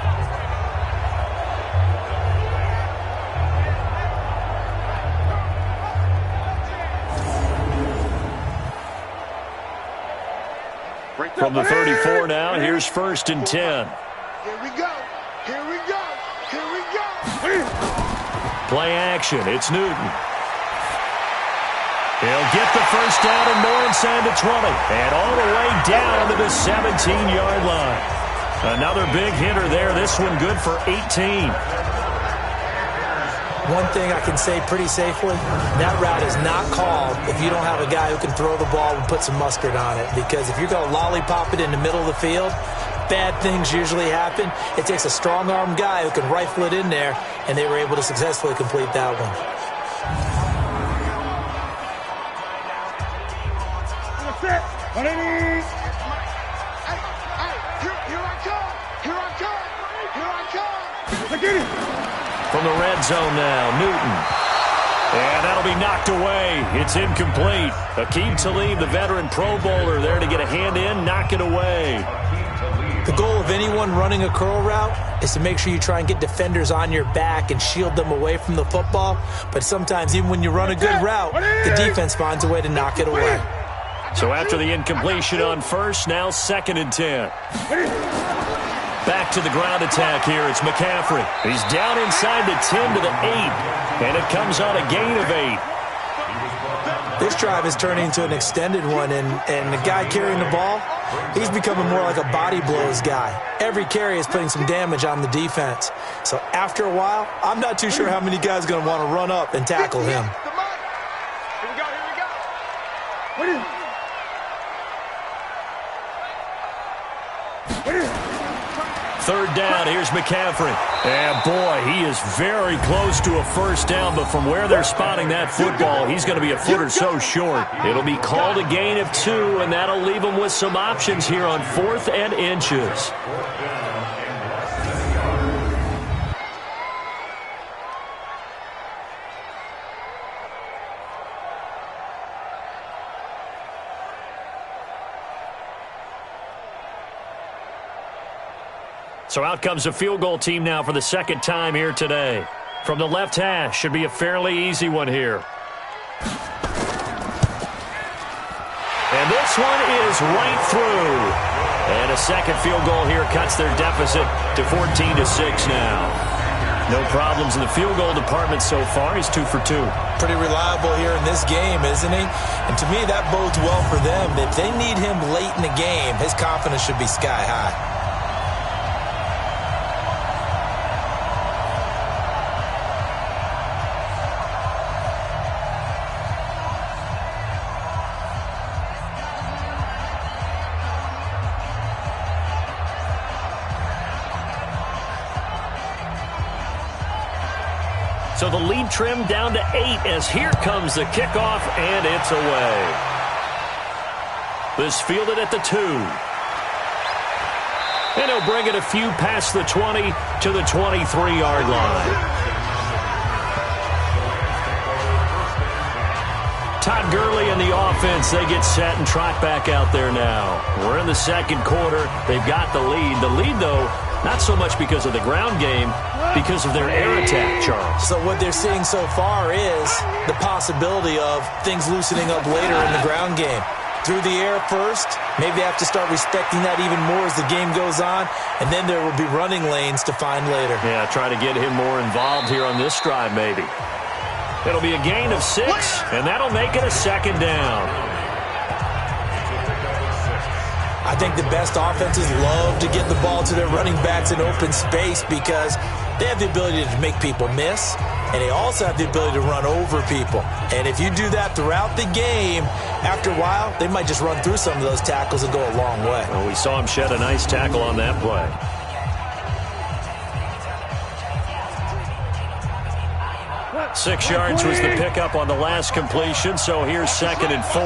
From the 34 now, here's 1st and 10. Here we go. Here we go. Here we go. Play action. It's Newton. He'll get the 1st down and more inside the 20. And all the way down to the 17-yard line. Another big hitter there. This one good for 18. One thing I can say pretty safely, that route is not called if you don't have a guy who can throw the ball and put some mustard on it. Because if you're going to lollipop it in the middle of the field, bad things usually happen. It takes a strong-armed guy who can rifle it in there, and they were able to successfully complete that one. Here I come. Here I come. Here I come. Look at it. From the red zone now, Newton. And that'll be knocked away. It's incomplete. Akeem Talib, the veteran Pro Bowler, there to get a hand in, knock it away. The goal of anyone running a curl route is to make sure you try and get defenders on your back and shield them away from the football. But sometimes, even when you run a good route, the defense finds a way to knock it away. So after the incompletion on 1st, now 2nd and 10. Back to the ground attack here. It's McCaffrey. He's down inside the 10 to the 8. And it comes on a gain of 8. This drive is turning into an extended one, and the guy carrying the ball, he's becoming more like a body blows guy. Every carry is putting some damage on the defense. So after a while, I'm not too sure how many guys are going to want to run up and tackle him. Here we go. Here we go. What is it? 3rd down, here's McCaffrey. And boy, he is very close to a 1st down, but from where they're spotting that football, he's going to be a foot or so short. It'll be called a gain of 2, and that'll leave him with some options here on 4th and inches. So out comes a field goal team now for the 2nd time here today. From the left hash, should be a fairly easy one here. And this one is right through. And a second field goal here cuts their deficit to 14-6 now. No problems in the field goal department so far. He's 2 for 2. Pretty reliable here in this game, isn't he? And to me, that bodes well for them. If they need him late in the game, his confidence should be sky high. So the lead trimmed down to 8 as here comes the kickoff, and it's away. This fielded at the 2. And he'll bring it a few past the 20 to the 23-yard line. Todd Gurley and the offense, they get set and trot back out there now. We're in the second quarter. They've got the lead. The lead, though, not so much because of the ground game, because of their air attack, Charles. So what they're seeing so far is the possibility of things loosening up later in the ground game. Through the air first, maybe they have to start respecting that even more as the game goes on, and then there will be running lanes to find later. Yeah, try to get him more involved here on this drive maybe. It'll be a gain of 6, and that'll make it a second down. I think the best offenses love to get the ball to their running backs in open space because they have the ability to make people miss, and they also have the ability to run over people. And if you do that throughout the game, after a while, they might just run through some of those tackles and go a long way. Well, we saw him shed a nice tackle on that play. Six yards was the pickup on the last completion, so here's 2nd and 4.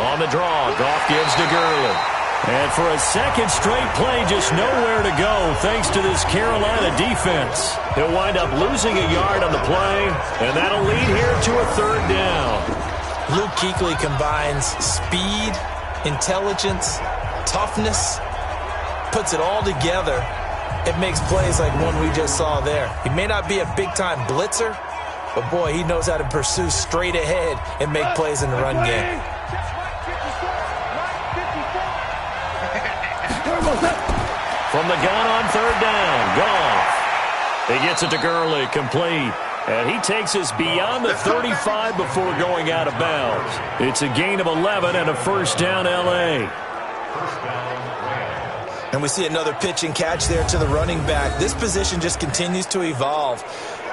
On the draw, Goff gives to Gurley. And for a second straight play, just nowhere to go thanks to this Carolina defense. He'll wind up losing a yard on the play, and that'll lead here to a 3rd down. Luke Kuechly combines speed, intelligence, toughness, puts it all together. It makes plays like one we just saw there. He may not be a big-time blitzer, but, boy, he knows how to pursue straight ahead and make plays in the run game. From the gun on 3rd down, Goff. He gets it to Gurley, complete. And he takes us beyond the 35 before going out of bounds. It's a gain of 11 and a 1st down, L.A. And we see another pitch and catch there to the running back. This position just continues to evolve.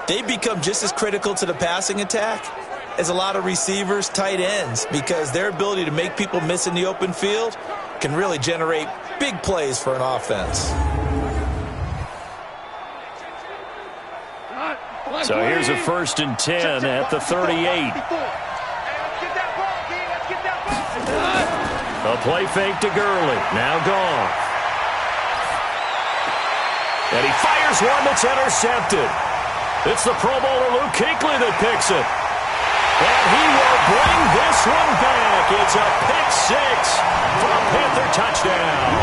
They become just as critical to the passing attack as a lot of receivers, tight ends, because their ability to make people miss in the open field can really generate big plays for an offense. So here's a 1st and 10 at the 38. A play fake to Gurley. Now Goff. And he fires one that's intercepted. It's the Pro Bowler Luke Kuechly that picks it. And he will bring this one back. It's a pick 6 for a Panther touchdown.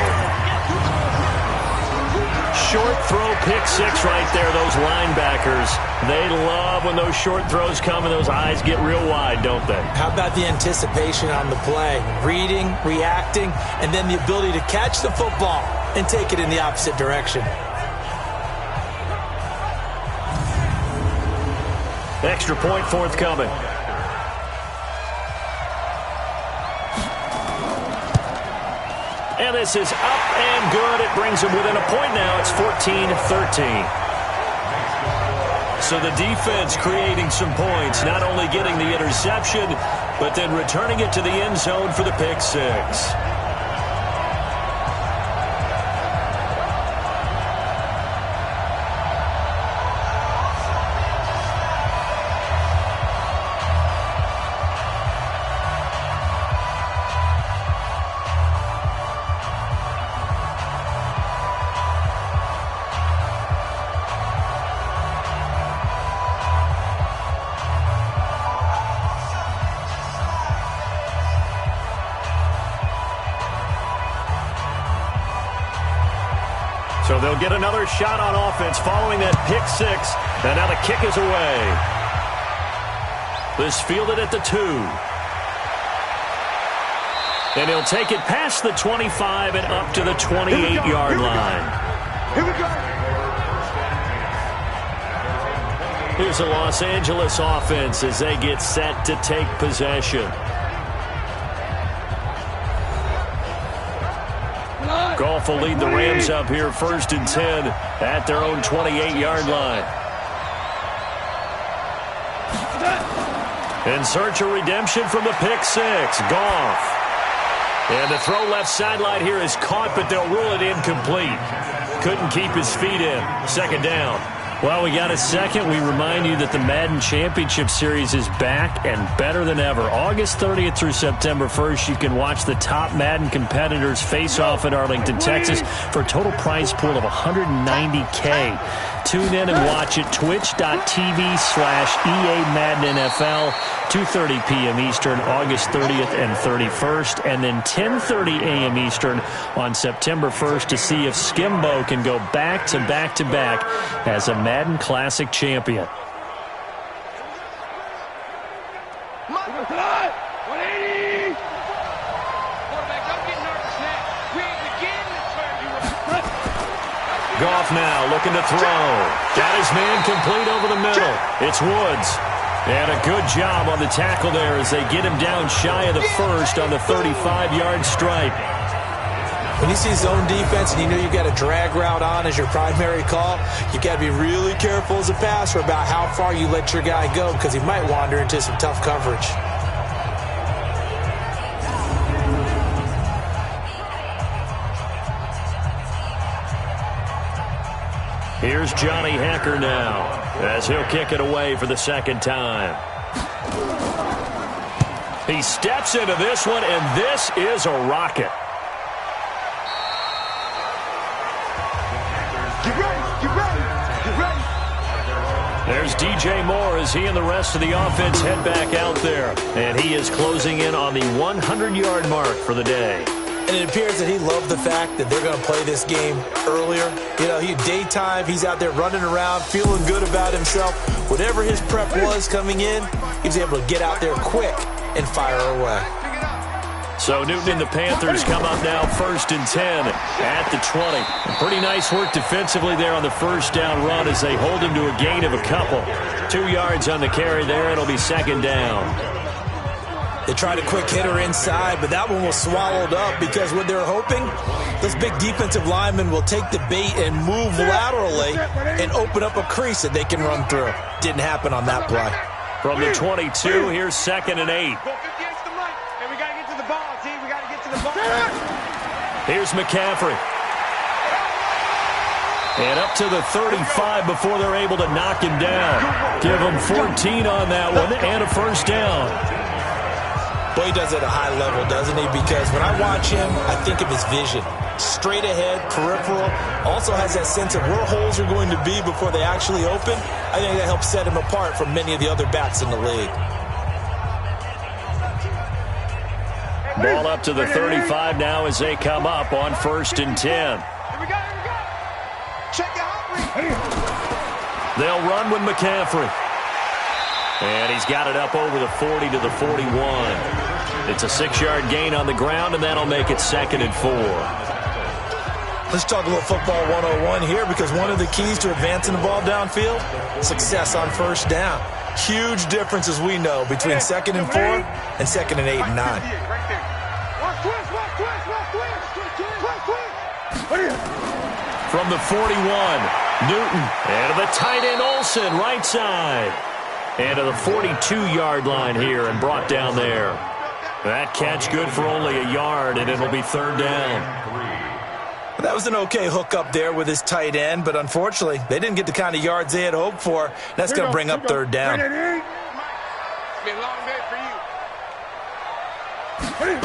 Short throw pick 6 right there. Those linebackers, they love when those short throws come and those eyes get real wide, don't they? How about the anticipation on the play? Reading, reacting, and then the ability to catch the football and take it in the opposite direction. Extra point forthcoming. And this is up and good. It brings them within a point now. It's 14-13. So the defense creating some points, not only getting the interception, but then returning it to the end zone for the pick 6. So they'll get another shot on offense following that pick 6. And now the kick is away. This fielded at the 2. And he'll take it past the 25 and up to the 28-yard line. Here we go. Here's a Los Angeles offense as they get set to take possession. Goff will lead the Rams up here 1st and 10 at their own 28-yard line. In search of redemption from the pick 6. Goff. And the throw left sideline here is caught, but they'll rule it incomplete. Couldn't keep his feet in. 2nd down. Well, we got a second. We remind you that the Madden Championship Series is back and better than ever. August 30th through September 1st, you can watch the top Madden competitors face off in Arlington, Texas for a total prize pool of $190K. Tune in and watch it, twitch.tv/EA Madden NFL, 2:30 p.m. Eastern, August 30th and 31st, and then 10:30 a.m. Eastern on September 1st to see if Skimbo can go back-to-back-to-back as a Madden Classic champion. 180. Goff now looking to throw. Got his man complete over the middle. It's Woods. And a good job on the tackle there as they get him down shy of the first on the 35-yard stripe. When you see zone defense and you know you've got a drag route on as your primary call, you got to be really careful as a passer about how far you let your guy go because he might wander into some tough coverage. Here's Johnny Hecker now as he'll kick it away for the 2nd time. He steps into this one, and this is a rocket. Get ready, get ready, get ready. There's DJ Moore as he and the rest of the offense head back out there. And he is closing in on the 100-yard mark for the day. And it appears that he loved the fact that they're going to play this game earlier. You know, daytime, he's out there running around, feeling good about himself. Whatever his prep was coming in, he was able to get out there quick and fire away. So Newton and the Panthers come up now 1st and 10 at the 20. Pretty nice work defensively there on the 1st down run as they hold him to a gain of a couple. 2 yards on the carry there. It'll be 2nd down. They tried a quick hitter inside, but that one was swallowed up because what they're hoping, those big defensive linemen will take the bait and move laterally and open up a crease that they can run through. Didn't happen on that play. From the 22, here's 2nd and 8. Here's McCaffrey. And up to the 35 before they're able to knock him down. Give him 14 on that one and a 1st down. Boy, he does it at a high level, doesn't he? Because when I watch him, I think of his vision. Straight ahead, peripheral. Also has that sense of where holes are going to be before they actually open. I think that helps set him apart from many of the other backs in the league. Ball up to the 35 now as they come up on 1st and 10. Here we go, here we go. Check it out. They'll run with McCaffrey. And he's got it up over the 40 to the 41. It's a 6-yard gain on the ground, and that'll make it 2nd and 4. Let's talk a little football 101 here because one of the keys to advancing the ball downfield, success on 1st down. Huge difference, as we know, between 2nd and 4 and 2nd and 8 and 9. From the 41, Newton. And to the tight end, Olsen, right side. And to the 42-yard line here and brought down there. That catch good for only a yard, and it'll be 3rd down. That was an okay hook up there with his tight end, but unfortunately, they didn't get the kind of yards they had hoped for. That's going to bring up 3rd down. It's been a long day for you.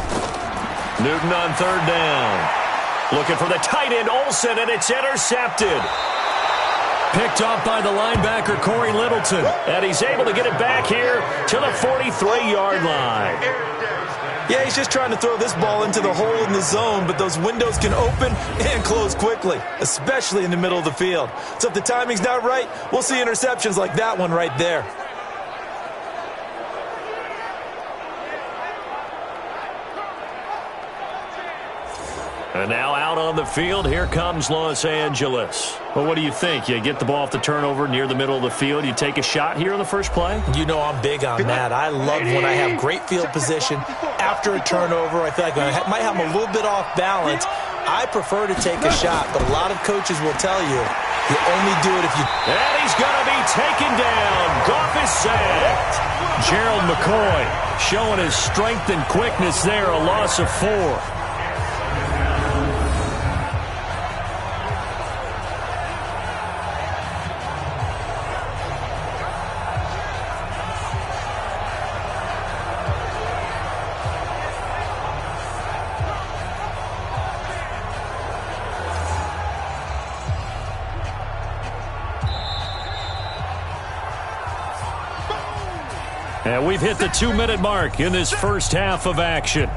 Newton on 3rd down. Looking for the tight end, Olsen, and it's intercepted. Picked off by the linebacker, Corey Littleton. And he's able to get it back here to the 43-yard line. Yeah, he's just trying to throw this ball into the hole in the zone, but those windows can open and close quickly, especially in the middle of the field. So if the timing's not right, we'll see interceptions like that one right there. And now out on the field, here comes Los Angeles. Well, what do you think? You get the ball off the turnover near the middle of the field. You take a shot here on the first play? You know I'm big on that. I love when I have great field position after a turnover. I feel like I might have them a little bit off balance. I prefer to take a shot, but a lot of coaches will tell you only do it if you... And he's going to be taken down. Goff is sacked. Gerald McCoy showing his strength and quickness there, a loss of 4. And we've hit the 2-minute mark in this first half of action.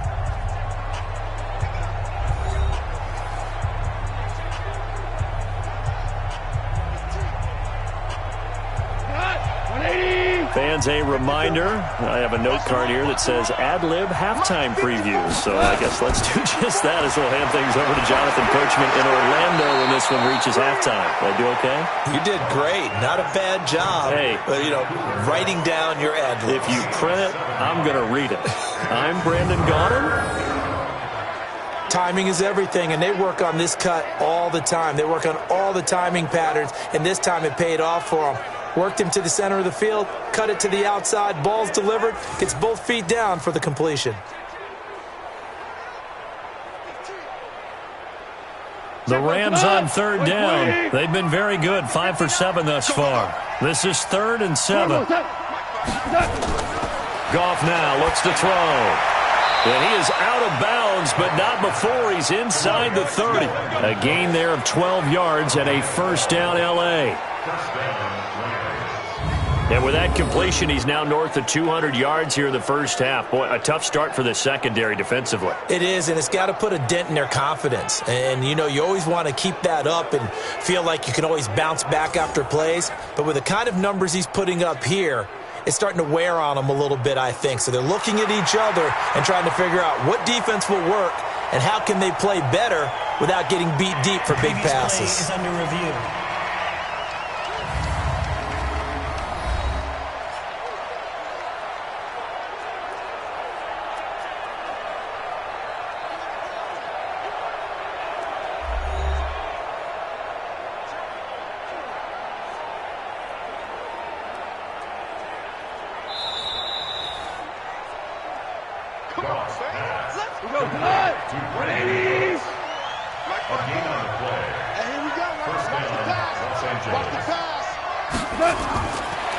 Fans, a reminder, I have a note card here that says ad-lib halftime previews. So I guess let's do just that as we'll hand things over to Jonathan Coachman in Orlando when this one reaches halftime. Did I do okay? You did great. Not a bad job. Hey. But, writing down your ad-libs. If you print it, I'm going to read it. I'm Brandon Gaudin. Timing is everything, and they work on this cut all the time. They work on all the timing patterns, and this time it paid off for them. Worked him to the center of the field, cut it to the outside, ball's delivered, gets both feet down for the completion. The Rams on third down. They've been very good, 5 for 7 thus far. This is 3rd and 7. Goff now looks to throw. And he is out of bounds, but not before he's inside the 30. A gain there of 12 yards and a first down L.A. And with that completion, he's now north of 200 yards here in the first half. Boy, a tough start for the secondary defensively. It is, and it's got to put a dent in their confidence. And, you always want to keep that up and feel like you can always bounce back after plays. But with the kind of numbers he's putting up here, it's starting to wear on them a little bit, I think. So they're looking at each other and trying to figure out what defense will work and how can they play better without getting beat deep for big passes. Play is under review.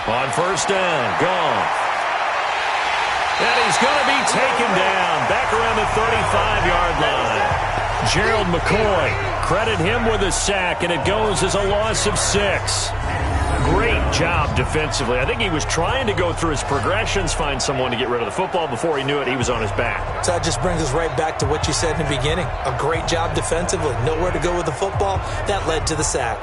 On first down, Goff. And he's going to be taken down back around the 35-yard line. Gerald McCoy, credit him with a sack, and it goes as a loss of 6. Great job defensively. I think he was trying to go through his progressions, find someone to get rid of the football. Before he knew it, he was on his back. So that just brings us right back to what you said in the beginning. A great job defensively. Nowhere to go with the football. That led to the sack.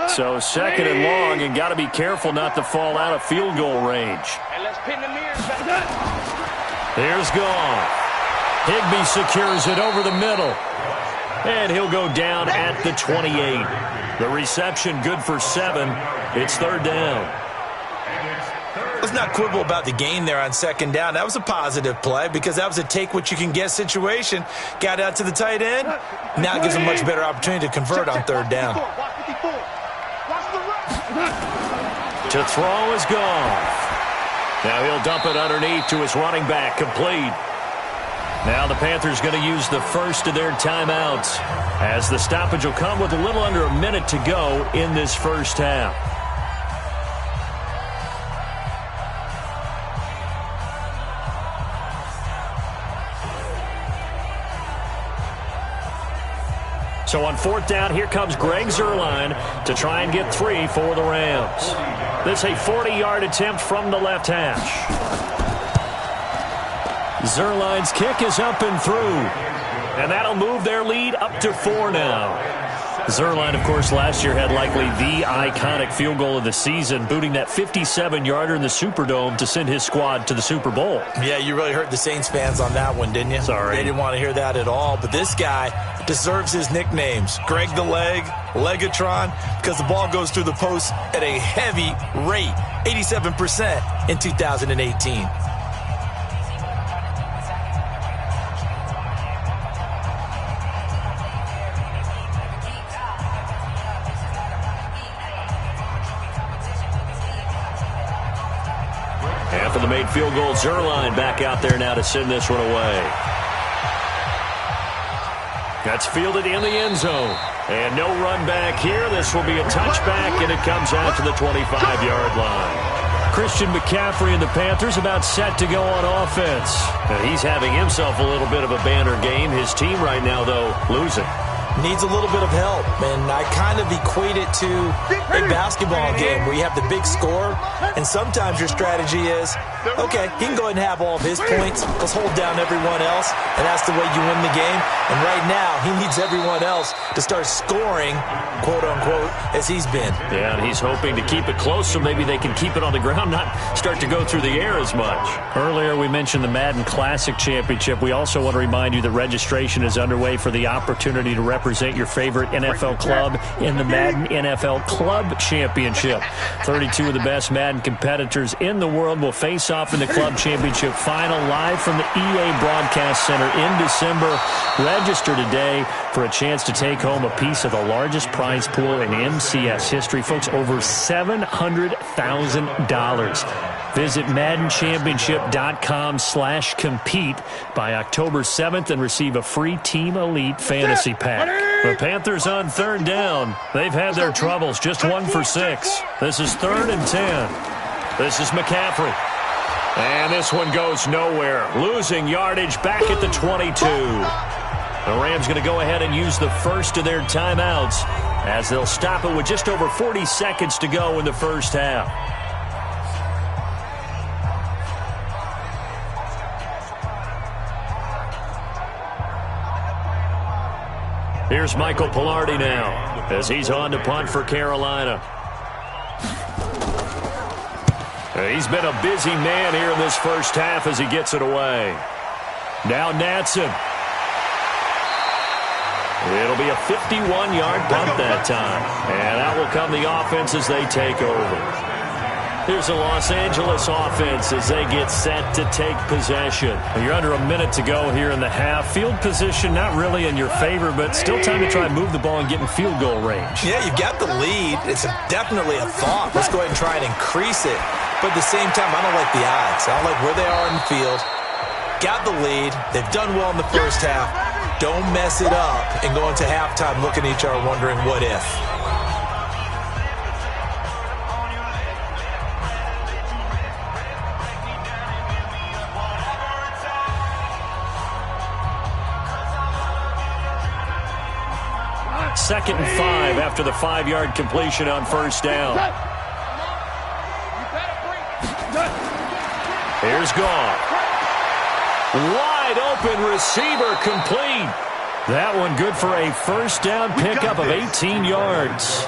So 2nd and long, and got to be careful not to fall out of field goal range. And let's pin the mirrors back. Here's Goff. Higbee secures it over the middle. And he'll go down at the 28. The reception good for 7. It's 3rd down. Let's not quibble about the gain there on 2nd down. That was a positive play because that was a take-what-you-can-get situation. Got out to the tight end. Now it gives him a much better opportunity to convert on 3rd down. To throw is Goff. Now he'll dump it underneath to his running back, complete. Now the Panthers going to use the first of their timeouts as the stoppage will come with a little under a minute to go in this first half. So on 4th down, here comes Greg Zuerlein to try and get 3 for the Rams. This a 40-yard attempt from the left hash. Zuerlein's kick is up and through. And that'll move their lead up to 4 now. Zuerlein, of course, last year had likely the iconic field goal of the season, booting that 57-yarder in the Superdome to send his squad to the Super Bowl. Yeah, you really hurt the Saints fans on that one, didn't you? Sorry. They didn't want to hear that at all. But this guy deserves his nicknames. Greg the Leg, Legatron, because the ball goes through the post at a heavy rate, 87% in 2018. After the made field goal, Zuerlein back out there now to send this one away. That's fielded in the end zone. And no run back here. This will be a touchback, and it comes out to the 25-yard line. Christian McCaffrey and the Panthers about set to go on offense. Now, he's having himself a little bit of a banner game. His team right now, though, losing. Needs a little bit of help, and I kind of equate it to a basketball game where you have the big score, and sometimes your strategy is, okay, he can go ahead and have all of his points. Let's hold down everyone else, and that's the way you win the game. And right now, he needs everyone else to start scoring, quote-unquote, as he's been. Yeah, and he's hoping to keep it close so maybe they can keep it on the ground, not start to go through the air as much. Earlier, we mentioned the Madden Classic Championship. We also want to remind you that registration is underway for the opportunity to represent your favorite NFL club in the Madden NFL Club Championship. 32 of the best Madden competitors in the world will face off in the Club Championship final live from the EA Broadcast Center in December. Register today for a chance to take home a piece of the largest prize pool in MCS history. Folks, over $700,000. Visit MaddenChampionship.com/compete by October 7th and receive a free Team Elite Fantasy Pack. The Panthers on 3rd down. They've had their troubles, just 1 for 6. This is 3rd and 10. This is McCaffrey. And this one goes nowhere. Losing yardage back at the 22. The Rams going to go ahead and use the first of their timeouts as they'll stop it with just over 40 seconds to go in the first half. Here's Michael Pilardi now as he's on to punt for Carolina. He's been a busy man here in this first half as he gets it away. Now Natson. It'll be a 51-yard punt that time. And out will come the offense as they take over. Here's the Los Angeles offense as they get set to take possession. You're under a minute to go here in the half. Field position not really in your favor, but still time to try and move the ball and get in field goal range. Yeah, you've got the lead. It's definitely a thought. Let's go ahead and try and increase it. But at the same time, I don't like the odds. I don't like where they are in the field. Got the lead. They've done well in the first half. Don't mess it up and go into halftime looking at each other wondering what if. Second and 5 after the 5-yard completion on first down. Here's Goff. Wide open receiver complete. That one good for a first down pickup of 18 yards.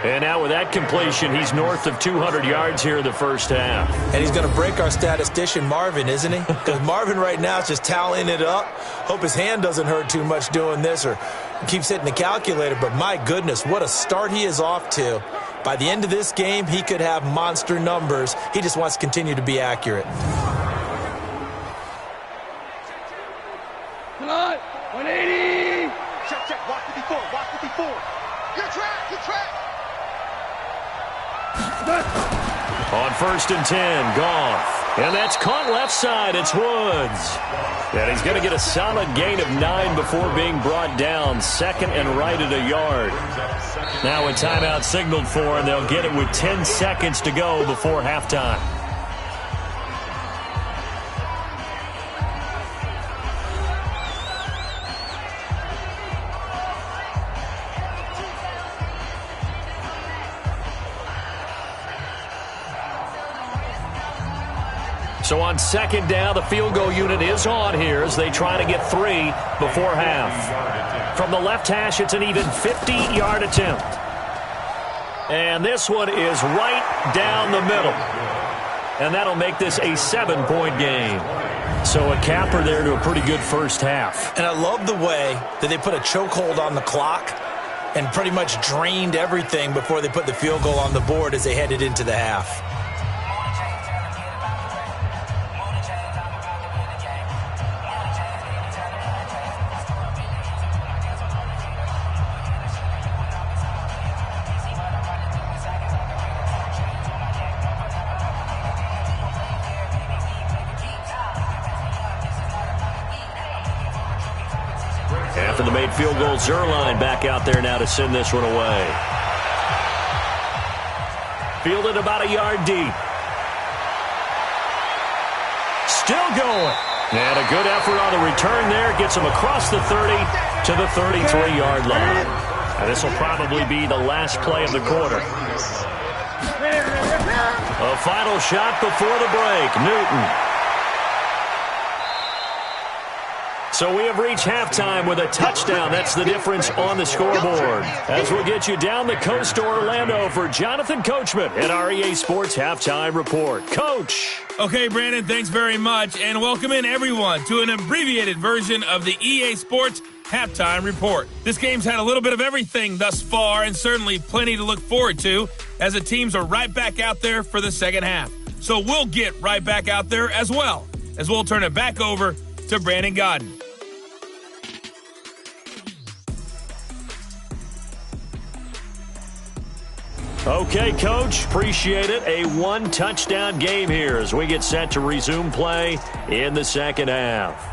And now with that completion, he's north of 200 yards here in the first half. And he's going to break our statistician, Marvin, isn't he? Because Marvin right now is just tallying it up. Hope his hand doesn't hurt too much doing this or keeps hitting the calculator. But my goodness, what a start he is off to. By the end of this game, he could have monster numbers. He just wants to continue to be accurate. Come on, 180. Check, watch 54, watch 54. Good track. On first and 10, Goff. And that's caught left side. It's Woods. And he's going to get a solid gain of 9 before being brought down. Second and right at a yard. Now a timeout signaled for, and they'll get it with 10 seconds to go before halftime. So on second down, the field goal unit is on here as they try to get 3 before half. From the left hash, it's an even 50-yard attempt. And this one is right down the middle. And that'll make this a 7-point game. So a capper there to a pretty good first half. And I love the way that they put a chokehold on the clock and pretty much drained everything before they put the field goal on the board as they headed into the half. After the made field goal, Zerline back out there now to send this one away. Fielded about a yard deep. Still going. And a good effort on the return there. Gets him across the 30 to the 33-yard line. And this will probably be the last play of the quarter. A final shot before the break. Newton. So we have reached halftime with a touchdown. That's the difference on the scoreboard. As we'll get you down the coast to Orlando for Jonathan Coachman at our EA Sports Halftime Report. Coach. Okay, Brandon, thanks very much. And welcome in, everyone, to an abbreviated version of the EA Sports Halftime Report. This game's had a little bit of everything thus far and certainly plenty to look forward to as the teams are right back out there for the second half. So we'll get right back out there as well as we'll turn it back over to Brandon Godden. Okay, Coach, appreciate it. A one-touchdown game here as we get set to resume play in the second half.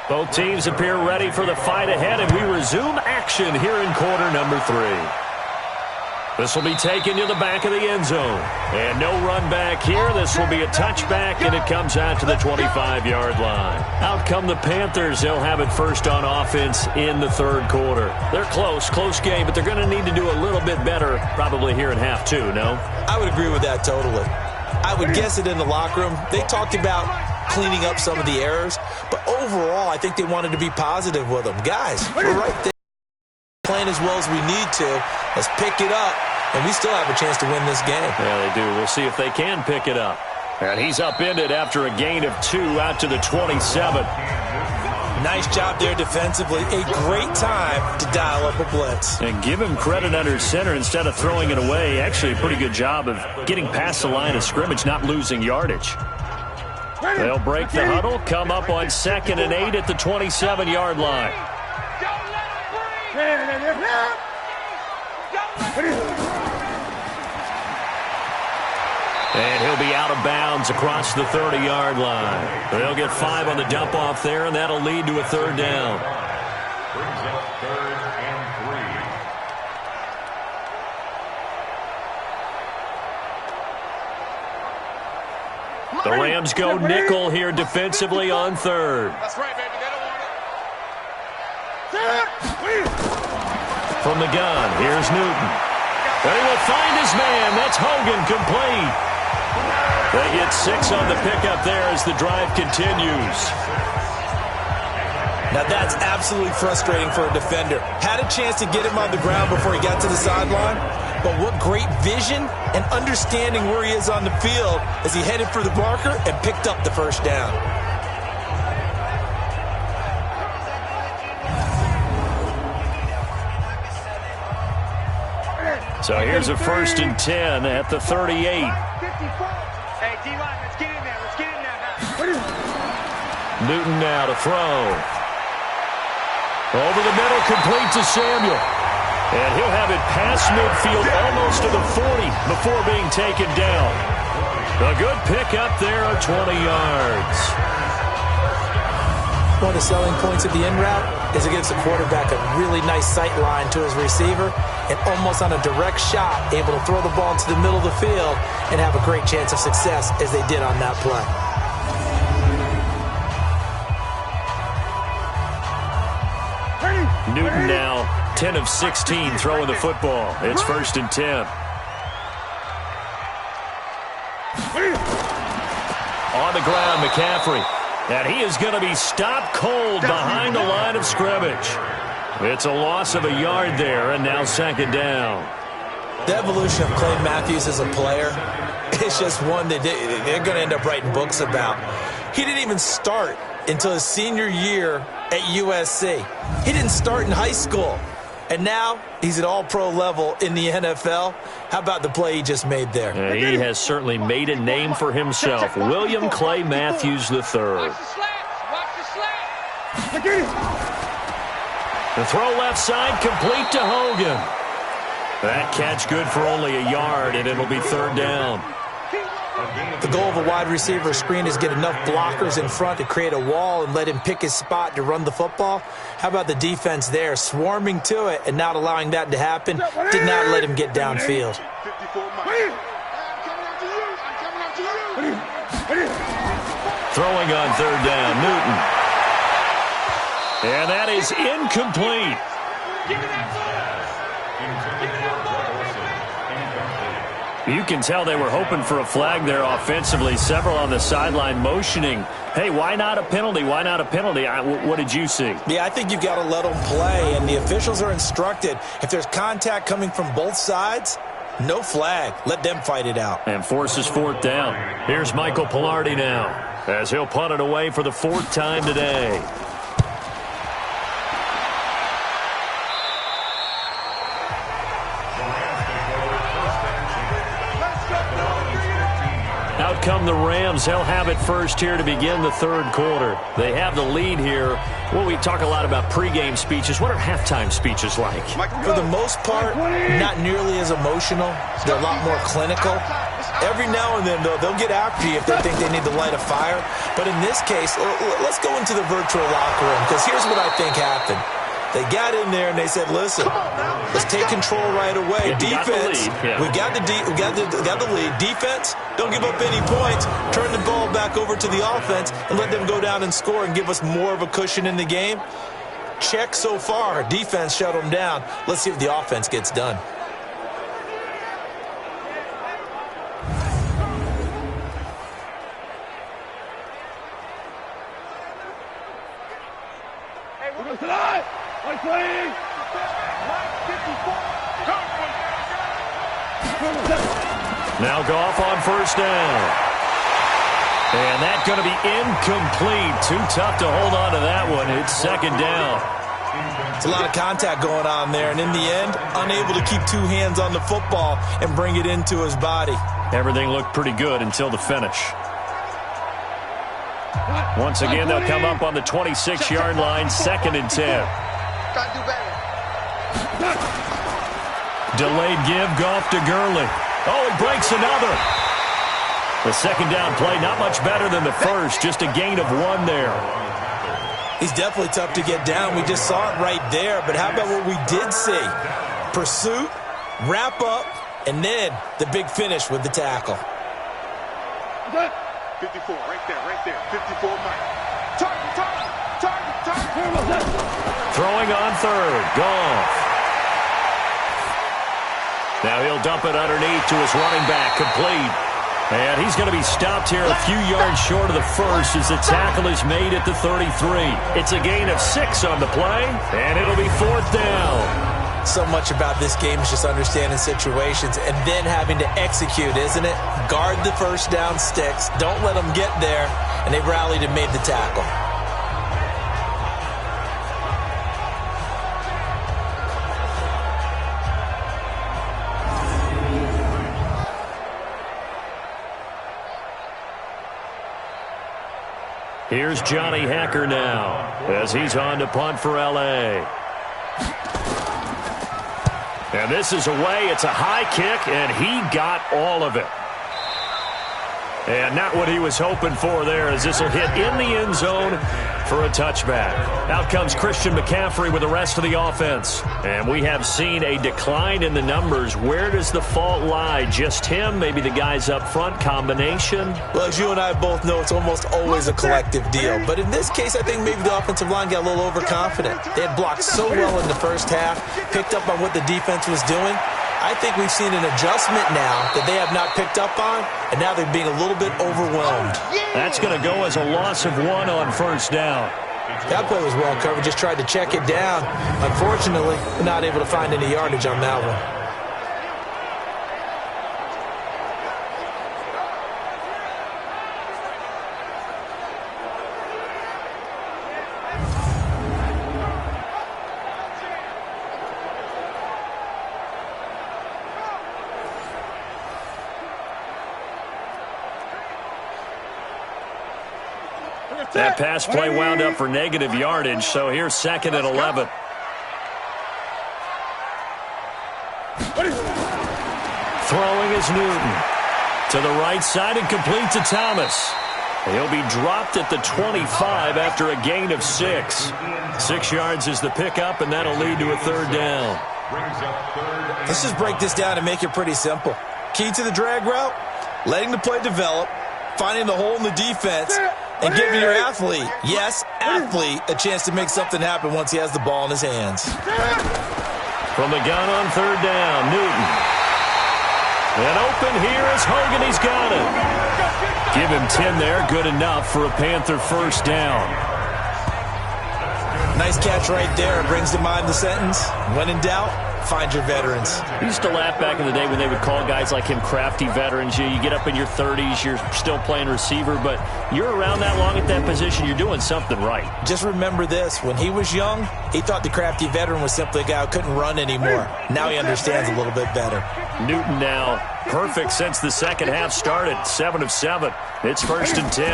Both teams appear ready for the fight ahead, and we resume action here in quarter number 3. This will be taken to the back of the end zone. And no run back here. This will be a touchback, and it comes out to the 25-yard line. Out come the Panthers. They'll have it first on offense in the third quarter. They're close game, but they're going to need to do a little bit better probably here in half 2, no? I would agree with that totally. I would guess it in the locker room. They talked about cleaning up some of the errors, but overall, I think they wanted to be positive with them. Guys, we're right there playing as well as we need to. Let's pick it up, and we still have a chance to win this game. Yeah, they do. We'll see if they can pick it up. And he's upended after a gain of 2 out to the 27. Nice job there defensively. A great time to dial up a blitz. And give him credit under center instead of throwing it away. Actually, a pretty good job of getting past the line of scrimmage, not losing yardage. They'll break the huddle, come up on 2nd and 8 at the 27-yard line. And he'll be out of bounds across the 30-yard line. They'll get 5 on the dump-off there, and that'll lead to a third down. Brings up 3rd and 3. The Rams go nickel here defensively on 3rd. That's right, baby. They don't want it. From the gun, here's Newton. And he will find his man. That's Hogan, complete. They get 6 on the pickup there as the drive continues. Now that's absolutely frustrating for a defender. Had a chance to get him on the ground before he got to the sideline, but what great vision and understanding where he is on the field as he headed for the marker and picked up the first down. So here's a 1st and 10 at the 38. Hey, D-line, let's get in there. Let's get in there now. Newton now to throw. Over the middle, complete to Samuel. And he'll have it past midfield almost to the 40 before being taken down. A good pickup there of 20 yards. One of the selling points of the in route is it gives the quarterback a really nice sight line to his receiver and almost on a direct shot able to throw the ball into the middle of the field and have a great chance of success as they did on that play. Newton now 10 of 16 throwing the football. It's 1st and 10. On the ground, McCaffrey. And he is going to be stopped cold behind the line of scrimmage. It's a loss of a yard there, and now 2nd down. The evolution of Clay Matthews as a player, it's just one that they're going to end up writing books about. He didn't even start until his senior year at USC. He didn't start in high school. And now he's at all-pro level in the NFL. How about the play he just made there? He has certainly made a name for himself. William Clay Matthews III. Watch the slats. Watch the slats. The throw left side complete to Hogan. That catch good for only a yard, and it'll be 3rd down. The goal of a wide receiver screen is get enough blockers in front to create a wall and let him pick his spot to run the football. How about the defense there, swarming to it and not allowing that to happen? Did not let him get downfield. Throwing on 3rd down, Newton. And that is incomplete. You can tell they were hoping for a flag there offensively. Several on the sideline motioning, hey, why not a penalty? Why not a penalty? What did you see? Yeah, I think you've got to let them play, and the officials are instructed. If there's contact coming from both sides, no flag. Let them fight it out. And forces 4th down. Here's Michael Pilardi now, as he'll punt it away for the 4th time today. Out come the Rams. They'll have it first here to begin the 3rd quarter. They have the lead here. Well, we talk a lot about pregame speeches. What are halftime speeches like? For the most part, not nearly as emotional. They're a lot more clinical. Every now and then, though, they'll get after you if they think they need to light a fire. But in this case, let's go into the virtual locker room, because here's what I think happened. They got in there and they said, listen, let's take control right away. Defense, we got the lead. Defense, don't give up any points. Turn the ball back over to the offense and let them go down and score and give us more of a cushion in the game. Check so far. Defense shut them down. Let's see if the offense gets done. Now Goff on 1st down. And that's going to be incomplete. Too tough to hold on to that one. It's 2nd down. It's a lot of contact going on there, and in the end, unable to keep 2 hands on the football and bring it into his body. Everything looked pretty good until the finish. Once again, they'll come up on the 26-yard line, 2nd and 10. Delayed give, Goff to Gurley. Oh, he breaks another. The 2nd down play, not much better than the first, just a gain of 1 there. He's definitely tough to get down. We just saw it right there. But how about what we did see? Pursuit, wrap up, and then the big finish with the tackle. 54, right there. 54, Mike. Target. Throwing on 3rd, Goff. Now he'll dump it underneath to his running back, complete. And he's going to be stopped here a few yards short of the first as the tackle is made at the 33. It's a gain of 6 on the play, and it'll be 4th down. So much about this game is just understanding situations and then having to execute, isn't it? Guard the 1st down sticks. Don't let them get there. And they rallied and made the tackle. Here's Johnny Hacker now as he's on to punt for L.A. And this is away. It's a high kick, and he got all of it. And not what he was hoping for there, as this will hit in the end zone for a touchback. Out comes Christian McCaffrey with the rest of the offense. And we have seen a decline in the numbers. Where does the fault lie? Just him? Maybe the guys up front? Combination? Well, as you and I both know, it's almost always a collective deal. But in this case, I think maybe the offensive line got a little overconfident. They had blocked so well in the first half, picked up on what the defense was doing. I think we've seen an adjustment now that they have not picked up on, and now they're being a little bit overwhelmed. That's going to go as a loss of 1 on first down. That play was well covered, just tried to check it down. Unfortunately, we're not able to find any yardage on that one. That pass play wound up for negative yardage, so here's 2nd and 11. Throwing is Newton. To the right side and complete to Thomas. He'll be dropped at the 25 after a gain of 6. 6 yards is the pickup, and that'll lead to a 3rd down. Let's just break this down and make it pretty simple. Key to the drag route, letting the play develop, finding the hole in the defense, and giving your athlete, yes, athlete, a chance to make something happen once he has the ball in his hands. From the gun on 3rd down, Newton. And open here is Hogan. He's got it. Give him 10 there. Good enough for a Panther 1st down. Nice catch right there. Brings to mind the sentence, when in doubt, find your veterans. I used to laugh back in the day when they would call guys like him crafty veterans. You get up in your 30s, you're still playing receiver, but you're around that long at that position, you're doing something right. Just remember this. When he was young, he thought the crafty veteran was simply a guy who couldn't run anymore. Now he understands a little bit better. Newton now perfect since the second half started. 7 of 7. It's 1st and 10.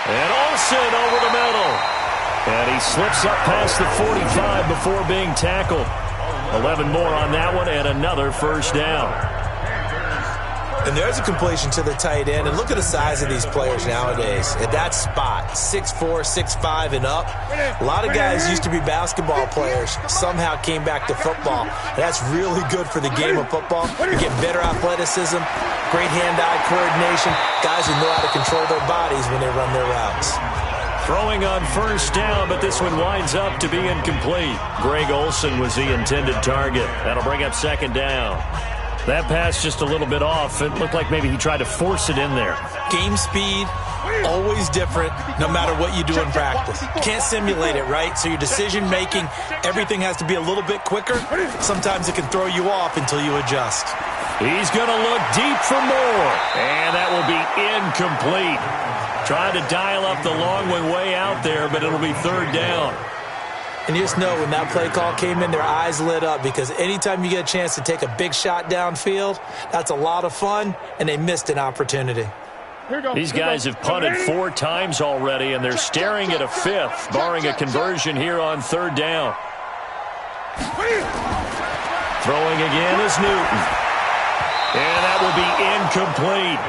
And Olsen over the middle. And he slips up past the 45 before being tackled. 11 more on that one and another 1st down. And there's a completion to the tight end. And look at the size of these players nowadays. At that spot, 6'4", 6'5", and up. A lot of guys used to be basketball players. Somehow came back to football. And that's really good for the game of football. You get better athleticism, great hand-eye coordination. Guys who know how to control their bodies when they run their routes. Throwing on 1st down, but this one winds up to be incomplete. Greg Olsen was the intended target. That'll bring up 2nd down. That pass just a little bit off. It looked like maybe he tried to force it in there. Game speed, always different, no matter what you do in practice. You can't simulate it, right? So your decision-making, everything has to be a little bit quicker. Sometimes it can throw you off until you adjust. He's going to look deep for more. And that will be incomplete. Trying to dial up the long one way out there, but it'll be 3rd down. And you just know when that play call came in, their eyes lit up, because anytime you get a chance to take a big shot downfield, that's a lot of fun, and they missed an opportunity. These guys have punted 4 times already, and they're staring at a 5th, barring a conversion here on 3rd down. Throwing again is Newton. And that will be incomplete.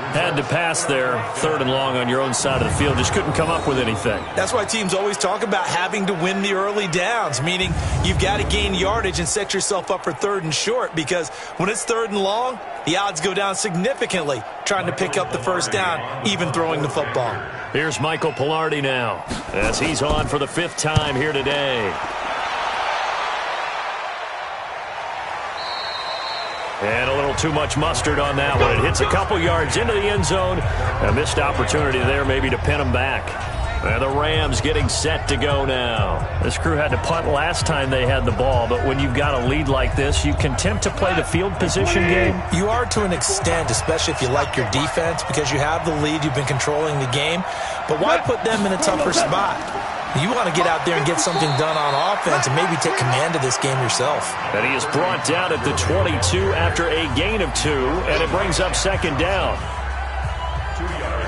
Had to pass there, 3rd and long on your own side of the field. Just couldn't come up with anything. That's why teams always talk about having to win the early downs, meaning you've got to gain yardage and set yourself up for 3rd and short, because when it's 3rd and long, the odds go down significantly trying to pick up the 1st down, even throwing the football. Here's Michael Pilardi now, as he's on for the 5th time here today. And a little too much mustard on that one. It hits a couple yards into the end zone. A missed opportunity there maybe to pin them back. And the Rams getting set to go now. This crew had to punt last time they had the ball, but when you've got a lead like this, you content to play the field position game? You are to an extent, especially if you like your defense, because you have the lead, you've been controlling the game. But why put them in a tougher spot? You want to get out there and get something done on offense and maybe take command of this game yourself. And he is brought down at the 22 after a gain of 2, and it brings up 2nd down.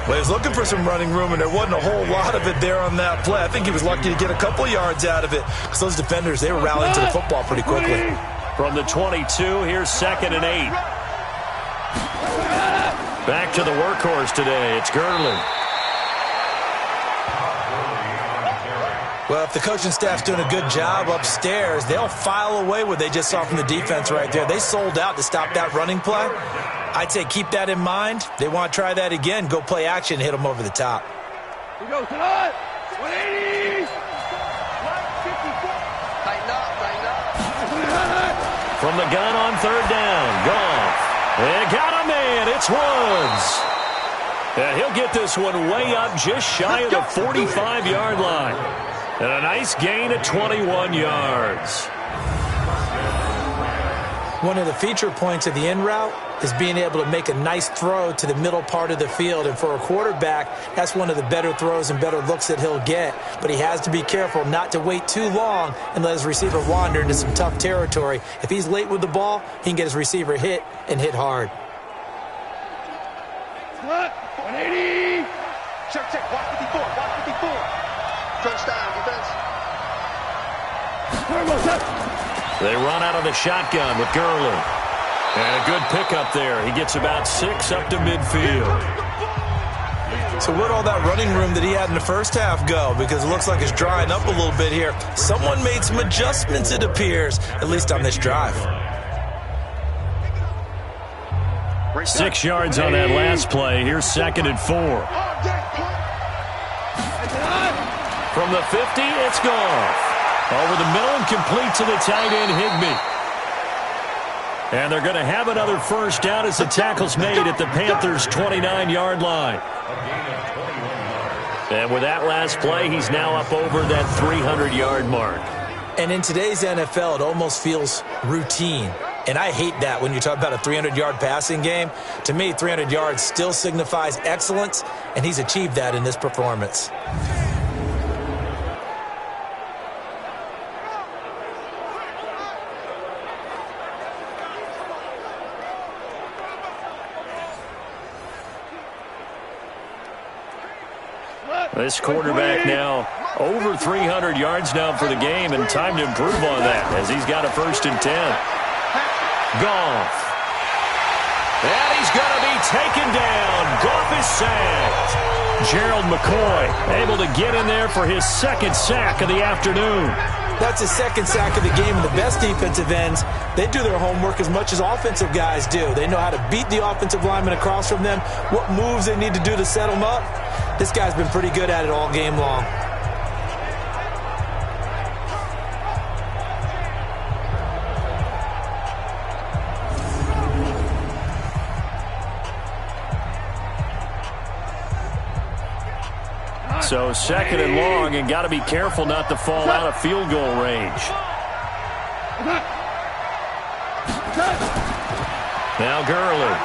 Well, he was looking for some running room, and there wasn't a whole lot of it there on that play. I think he was lucky to get a couple of yards out of it because those defenders, they were rallying to the football pretty quickly. From the 22, here's 2nd and 8. Back to the workhorse today. It's Gurley. Well, if the coaching staff's doing a good job upstairs, they'll file away what they just saw from the defense right there. They sold out to stop that running play. I'd say keep that in mind. They want to try that again. Go play action, hit them over the top. Here we go, tonight. 180. Tighten up. From the gun on 3rd down, Goff. They got a man. It's Woods. And he'll get this one way up just shy of the 45-yard line. And a nice gain of 21 yards. One of the feature points of the in route is being able to make a nice throw to the middle part of the field. And for a quarterback, that's one of the better throws and better looks that he'll get. But he has to be careful not to wait too long and let his receiver wander into some tough territory. If he's late with the ball, he can get his receiver hit and hit hard. 180. Check. Watch 54. Touchdown, defense. They run out of the shotgun with Gurley. And a good pickup there. He gets about 6 up to midfield. So where'd all that running room that he had in the first half go? Because it looks like it's drying up a little bit here. Someone made some adjustments, it appears, at least on this drive. 6 yards on that last play. Here's 2nd and 4. From the 50, it's Goff. Over the middle and complete to the tight end, Higbee. And they're going to have another first down as the tackle's made at the Panthers' 29-yard line. And with that last play, he's now up over that 300-yard mark. And in today's NFL, it almost feels routine. And I hate that when you talk about a 300-yard passing game. To me, 300 yards still signifies excellence, and he's achieved that in this performance. This quarterback now over 300 yards now for the game, and time to improve on that as he's got a 1st and 10. Goff. And he's going to be taken down. Goff is sacked. Gerald McCoy able to get in there for his 2nd sack of the afternoon. That's his 2nd sack of the game, and the best defensive ends, they do their homework as much as offensive guys do. They know how to beat the offensive lineman across from them, what moves they need to do to set them up. This guy's been pretty good at it all game long. So 2nd and long, and got to be careful not to fall out of field goal range. Now Gurley.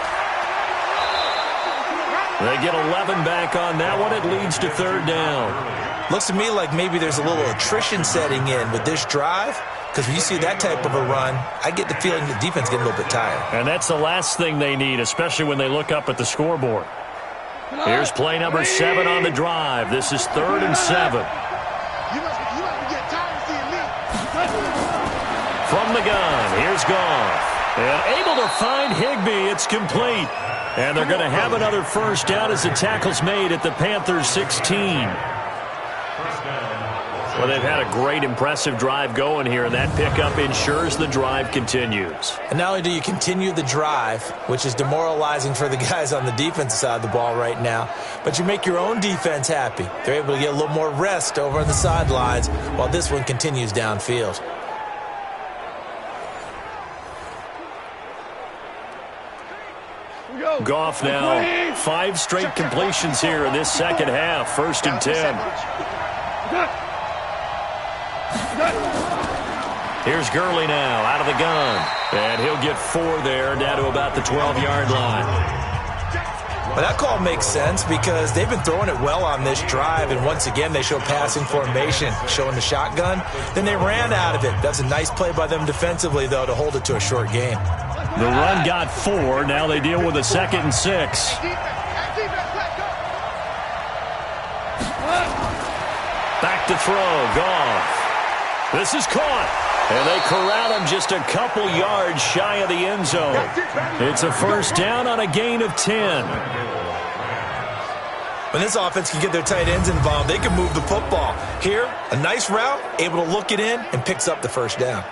They get 11 back on that one. It leads to 3rd down. Looks to me like maybe there's a little attrition setting in with this drive, because when you see that type of a run, I get the feeling the defense getting a little bit tired. And that's the last thing they need, especially when they look up at the scoreboard. Here's play number 7 on the drive. This is 3rd and 7. From the gun, here's Goff. And able to find Higbee. It's complete. And they're going to have another first down as the tackle's made at the Panthers' 16. Well, they've had a great, impressive drive going here, and that pickup ensures the drive continues. And not only do you continue the drive, which is demoralizing for the guys on the defensive side of the ball right now, but you make your own defense happy. They're able to get a little more rest over on the sidelines while this one continues downfield. Goff now 5 straight completions here in this second half. 1st and 10. Here's Gurley now out of the gun. And he'll get 4 there, down to about the 12-yard line. Well, that call makes sense because they've been throwing it well on this drive, and once again they show passing formation, showing the shotgun. Then they ran out of it. That's a nice play by them defensively, though, to hold it to a short game. The run got 4. Now they deal with a 2nd and 6. back to throw. Goff. This is caught. And they corral him just a couple yards shy of the end zone. It's a first down on a gain of 10. When this offense can get their tight ends involved, they can move the football. Here, a nice route, able to look it in, and picks up the first down.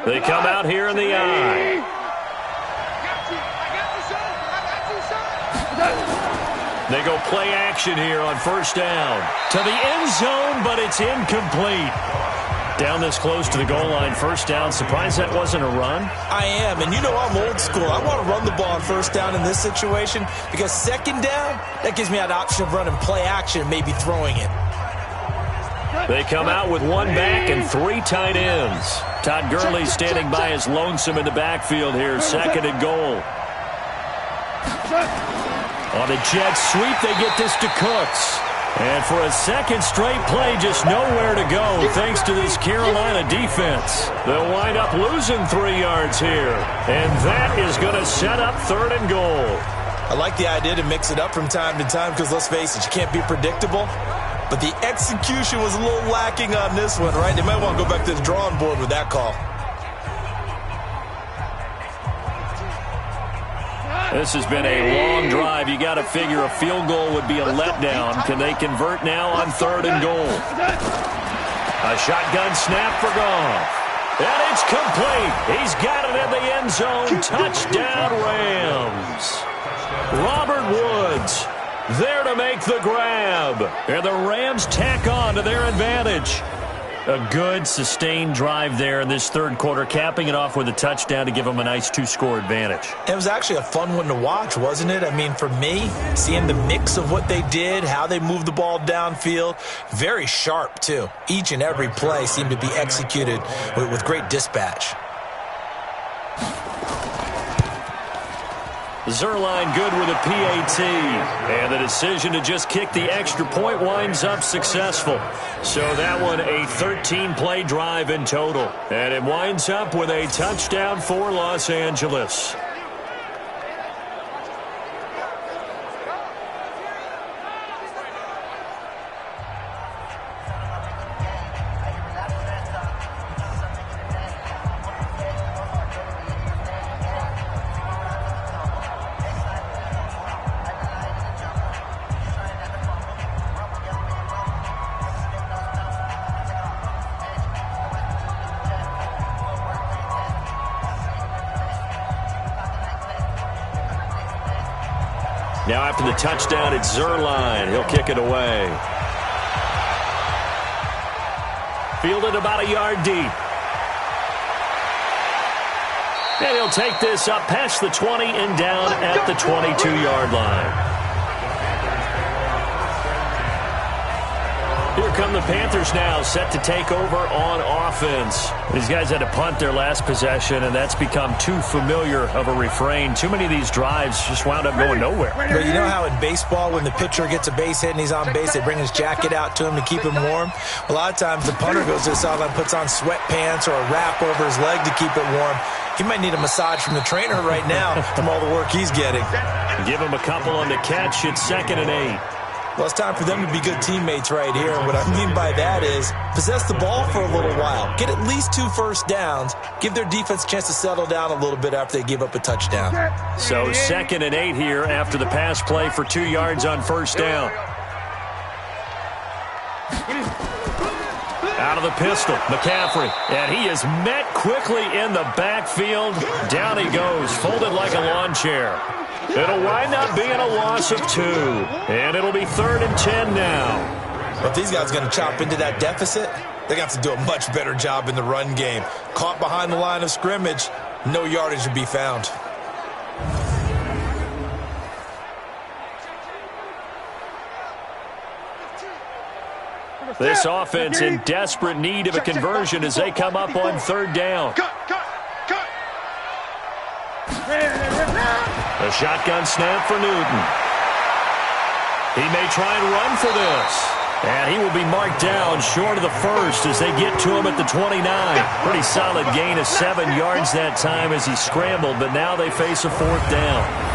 They come out here in the eye. They go play action here on first down. To the end zone, but it's incomplete. Down this close to the goal line, first down. Surprised that wasn't a run? I am, and you know I'm old school. I want to run the ball on first down in this situation because second down, that gives me that option of running play action, maybe throwing it. They come out with one back and three tight ends. Todd Gurley standing by as lonesome in the backfield here, second and goal. On a jet sweep, they get this to Cooks. And for a second straight play, just nowhere to go thanks to this Carolina defense. They'll wind up losing 3 yards here. And that is going to set up third and goal. I like the idea to mix it up from time to time because, let's face it, you can't be predictable. But the execution was a little lacking on this one, right? They might want to go back to the drawing board with that call. This has been a long drive. You got to figure a field goal would be a letdown. Can they convert now on third and goal? A shotgun snap for Goff. And it's complete. He's got it in the end zone. Touchdown, Rams. Robert Woods there to make the grab. And the Rams tack on to their advantage. A good, sustained drive there in this third quarter, capping it off with a touchdown to give them a nice 2-score advantage. It was actually a fun one to watch, wasn't it? I mean, for me, seeing the mix of what they did, how they moved the ball downfield, very sharp, too. Each and every play seemed to be executed with great dispatch. Zerline good with a PAT. And the decision to just kick the extra point winds up successful. So that one a 13-play drive in total. And it winds up with a touchdown for Los Angeles. Now after the touchdown, it's Zerline. He'll kick it away. Fielded about a yard deep. And he'll take this up past the 20 and down at the 22-yard line. Here come the Panthers now, set to take over on offense. These guys had to punt their last possession, and that's become too familiar of a refrain. Too many of these drives just wound up going nowhere. But you know how in baseball, when the pitcher gets a base hit and he's on base, they bring his jacket out to him to keep him warm? A lot of times the punter goes to the sideline, puts on sweatpants or a wrap over his leg to keep it warm. He might need a massage from the trainer right now from all the work he's getting. Give him a couple on the catch. It's 2nd and 8. Well, it's time for them to be good teammates right here. And what I mean by that is possess the ball for a little while. Get at least 2 first downs. Give their defense a chance to settle down a little bit after they give up a touchdown. So 2nd and 8 here after the pass play for 2 yards on first down. Out of the pistol, McCaffrey. And he is met quickly in the backfield. Down he goes, folded like a lawn chair. It'll wind up being a loss of 2. And it'll be 3rd and 10 now. But if these guys are going to chop into that deficit, they're going to have to do a much better job in the run game. Caught behind the line of scrimmage, no yardage to be found. This offense in desperate need of a conversion as they come up on 3rd down. A shotgun snap for Newton. He may try and run for this. And he will be marked down short of the first as they get to him at the 29. Pretty solid gain of 7 yards that time as he scrambled, but now they face a 4th down.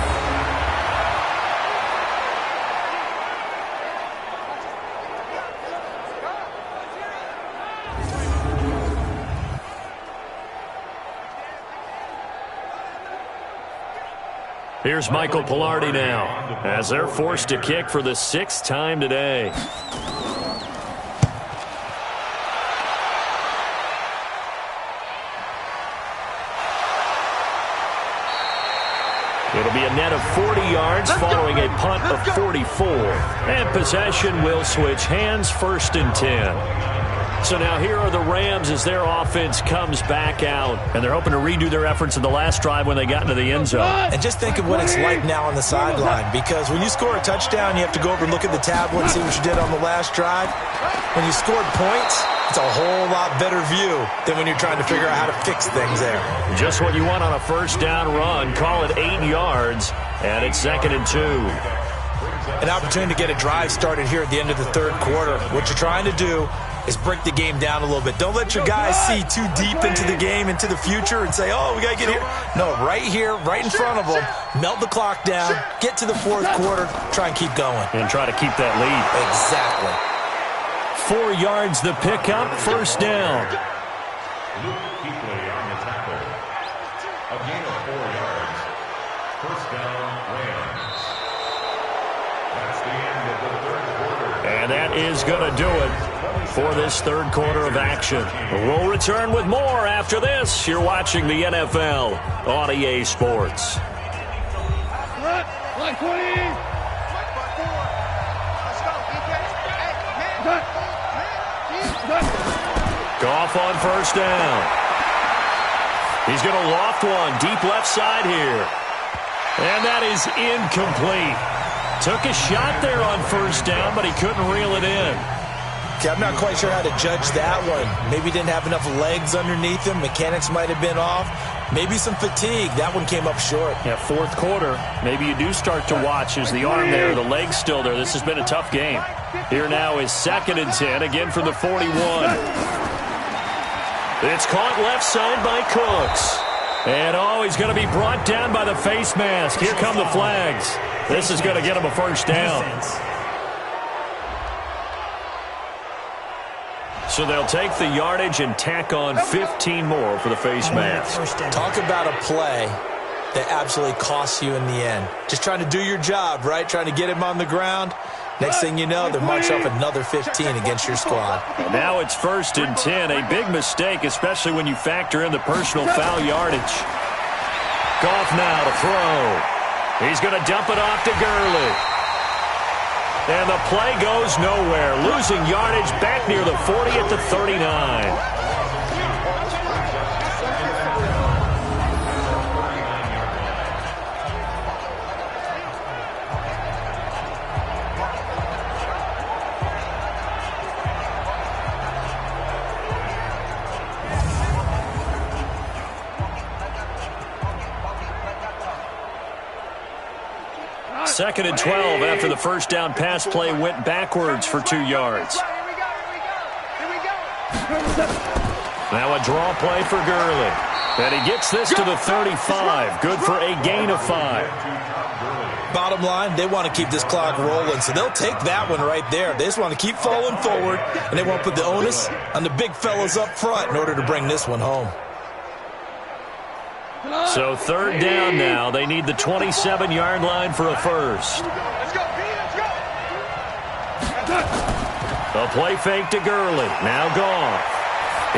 Here's Michael Pilardi now as they're forced to kick for the 6th time today. It'll be a net of 40 yards following a punt of 44. And possession will switch hands, 1st and 10. So now here are the Rams as their offense comes back out. And they're hoping to redo their efforts in the last drive when they got into the end zone. And just think of what it's like now on the sideline, because when you score a touchdown, you have to go over and look at the tablet and see what you did on the last drive. When you scored points, it's a whole lot better view than when you're trying to figure out how to fix things there. Just what you want on a 1st down run. Call it 8 yards, and it's 2nd and 2. An opportunity to get a drive started here at the end of the 3rd quarter. What you're trying to do is break the game down a little bit. Don't let your guys see too deep into the game, into the future, and say, oh, we got to get here. No, right here, right in front of them, melt the clock down, get to the 4th quarter, try and keep going. And try to keep that lead. Exactly. 4 yards the pickup, 1st down. Luke Kuechly on the tackle. A gain of 4 yards. 1st down, Rams. That's the end of the 3rd quarter. And that is going to do it for this 3rd quarter of action. We'll return with more after this. You're watching the NFL on EA Sports. Line 20. Goff on 1st down. He's going to loft one deep left side here. And that is incomplete. Took a shot there on 1st down, but he couldn't reel it in. Okay, I'm not quite sure how to judge that one. Maybe he didn't have enough legs underneath him. Mechanics might have been off. Maybe some fatigue. That one came up short. Yeah, 4th quarter. Maybe you do start to watch as the arm there, the leg's still there. This has been a tough game. Here now is 2nd and 10, again from the 41. It's caught left side by Cooks. And, he's going to be brought down by the face mask. Here come the flags. This is going to get him a 1st down. So they'll take the yardage and tack on 15 more for the face mask. Talk about a play that absolutely costs you in the end. Just trying to do your job, right? Trying to get him on the ground. Next thing you know, they're marching off another 15 against your squad. And now it's 1st and 10. A big mistake, especially when you factor in the personal foul yardage. Goff now to throw. He's going to dump it off to Gurley. And the play goes nowhere. Losing yardage back near the 40 at the 39. Second and 12 after the 1st down pass play went backwards for 2 yards. Now a draw play for Gurley. And he gets this to the 35. Good for a gain of 5. Bottom line, they want to keep this clock rolling, so they'll take that one right there. They just want to keep falling forward, and they want to put the onus on the big fellas up front in order to bring this one home. So 3rd down now. They need the 27-yard line for a 1st. A play fake to Gurley. Now gone.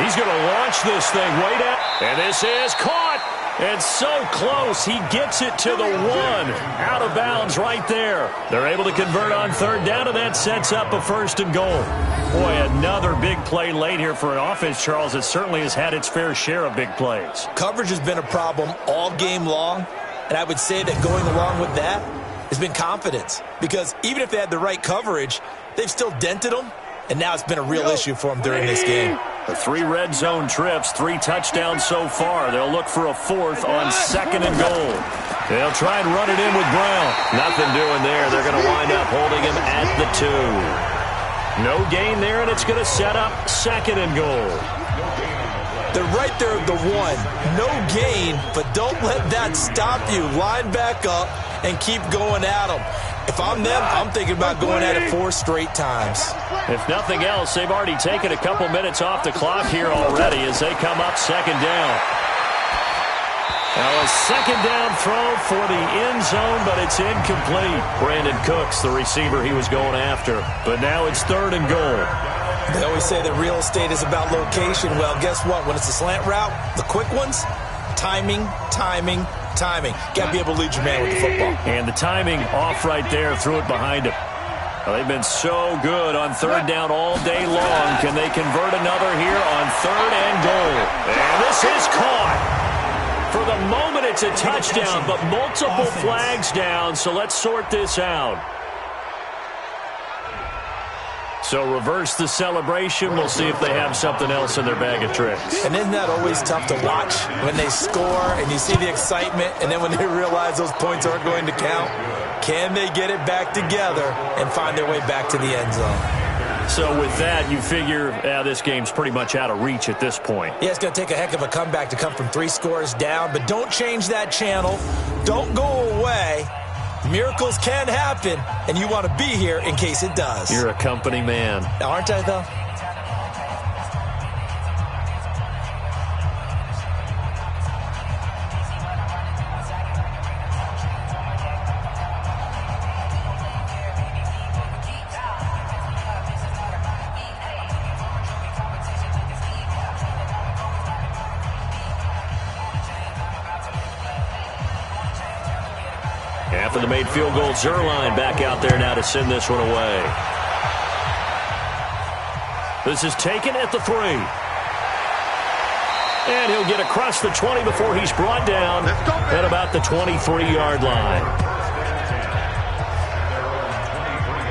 He's going to launch this thing way down. And this is caught. And so close. He gets it to the 1. Out of bounds right there. They're able to convert on 3rd down, and that sets up a 1st and goal. Boy, another big play late here for an offense, Charles, that certainly has had its fair share of big plays. Coverage has been a problem all game long, and I would say that going along with that has been confidence. Because even if they had the right coverage, they've still dented them, and now it's been a real issue for them during this game. The 3 red zone trips, 3 touchdowns so far. They'll look for a 4th on 2nd and goal. They'll try and run it in with Brown. Nothing doing there. They're going to wind up holding him at the 2. No gain there, and it's going to set up 2nd and goal. They're right there at the 1. No gain, but don't let that stop you. Line back up and keep going at them. If I'm them, I'm thinking about going at it 4 straight times. If nothing else, they've already taken a couple minutes off the clock here already as they come up 2nd down. Now a 2nd down throw for the end zone, but it's incomplete. Brandon Cooks, the receiver he was going after. But now it's 3rd and goal. They always say that real estate is about location. Well, guess what? When it's a slant route, the quick ones, timing. Got to be able to lead your man with the football. And the timing off right there, threw it behind him. Well, they've been so good on 3rd down all day long. Can they convert another here on 3rd and goal? And this is caught. For the moment, it's a touchdown, but multiple flags down, so let's sort this out. So reverse the celebration. We'll see if they have something else in their bag of tricks. And isn't that always tough to watch when they score and you see the excitement, and then when they realize those points aren't going to count? Can they get it back together and find their way back to the end zone? So with that, you figure this game's pretty much out of reach at this point. Yeah, it's going to take a heck of a comeback to come from 3 scores down, but don't change that channel. Don't go away. Miracles can happen, and you want to be here in case it does. You're a company man. Aren't I, though? After the made field goal, Zerline back out there now to send this one away. This is taken at the 3. And he'll get across the 20 before he's brought down at about the 23-yard line.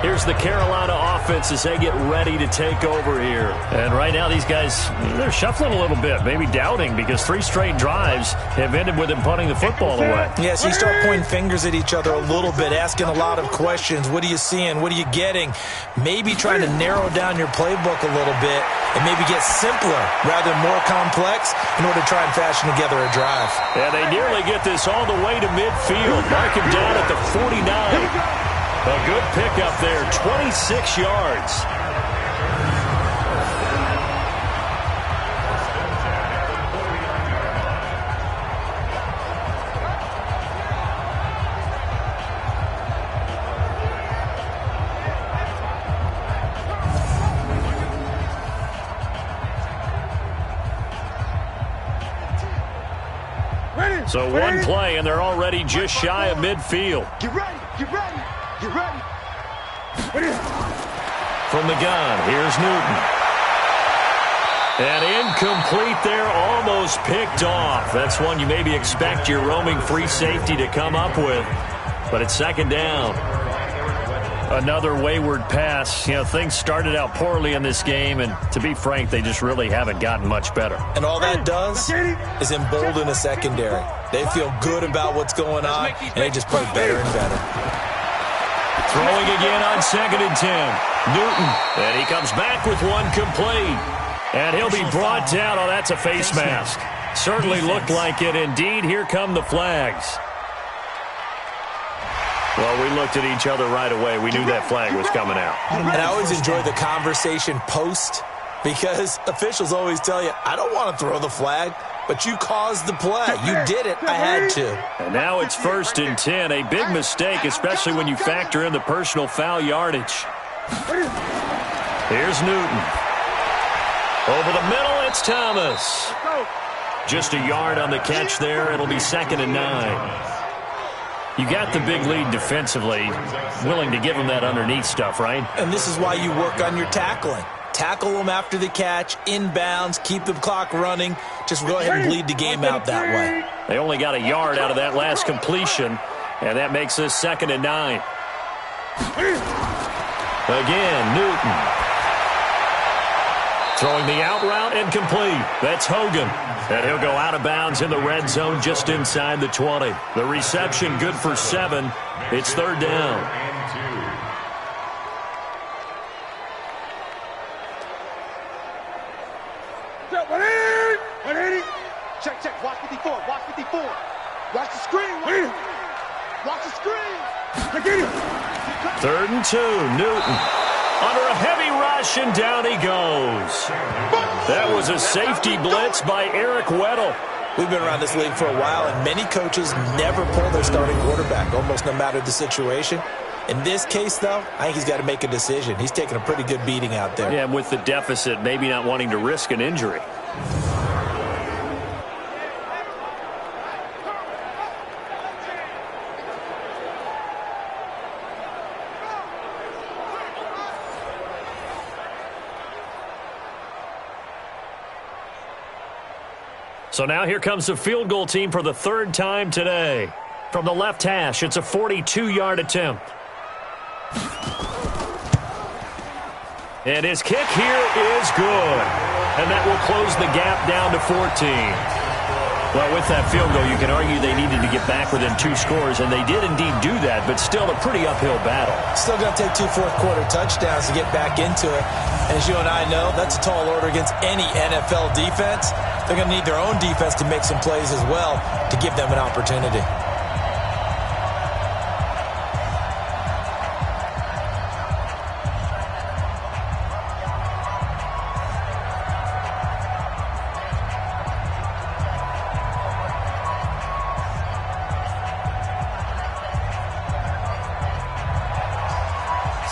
Here's the Carolina offense as they get ready to take over here. And right now these guys, they're shuffling a little bit, maybe doubting, because 3 straight drives have ended with them punting the football away. Yes, you start pointing fingers at each other a little bit, asking a lot of questions. What are you seeing? What are you getting? Maybe trying to narrow down your playbook a little bit and maybe get simpler rather than more complex in order to try and fashion together a drive. And they nearly get this all the way to midfield. Mark him down at the 49. A good pickup there, 26 yards. So one play, and they're already just shy of midfield. Get ready, get ready. Get ready. From the gun, here's Newton. And incomplete there, almost picked off. That's one you maybe expect your roaming free safety to come up with. But it's 2nd down. Another wayward pass. You know, things started out poorly in this game, and to be frank, they just really haven't gotten much better. And all that does is embolden a secondary. They feel good about what's going on, and they just play better and better. Throwing again on 2nd and 10. Newton. And he comes back with one complete. And he'll be brought down. Oh, that's a face mask. Certainly looked like it. Indeed, here come the flags. Well, we looked at each other right away. We knew that flag was coming out. And I always enjoy the conversation post, because officials always tell you, I don't want to throw the flag, but you caused the play. You did it. I had to. And now it's 1st and 10. A big mistake, especially when you factor in the personal foul yardage. Here's Newton. Over the middle, it's Thomas. Just a yard on the catch there. It'll be 2nd and 9. You got the big lead defensively. Willing to give them that underneath stuff, right? And this is why you work on your tackling. Tackle them after the catch, inbounds, keep the clock running. Just go ahead and bleed the game out that way. They only got a yard out of that last completion, and that makes this 2nd and 9. Again, Newton. Throwing the out route, incomplete. That's Hogan. And he'll go out of bounds in the red zone just inside the 20. The reception good for 7. It's 3rd down. Watch 54. Watch 54. Watch the screen. Watch the screen. 3rd and 2. Newton under a heavy rush, and down he goes. That was a safety blitz by Eric Weddle. We've been around this league for a while, and many coaches never pull their starting quarterback, almost no matter the situation. In this case, though, I think he's got to make a decision. He's taking a pretty good beating out there. Yeah, with the deficit, maybe not wanting to risk an injury. So now here comes the field goal team for the 3rd time today. From the left hash, it's a 42-yard attempt. And his kick here is good. And that will close the gap down to 14. Well, with that field goal, you can argue they needed to get back within 2 scores, and they did indeed do that, but still a pretty uphill battle. Still going to take 2 fourth-quarter touchdowns to get back into it. And as you and I know, that's a tall order against any NFL defense. They're going to need their own defense to make some plays as well to give them an opportunity.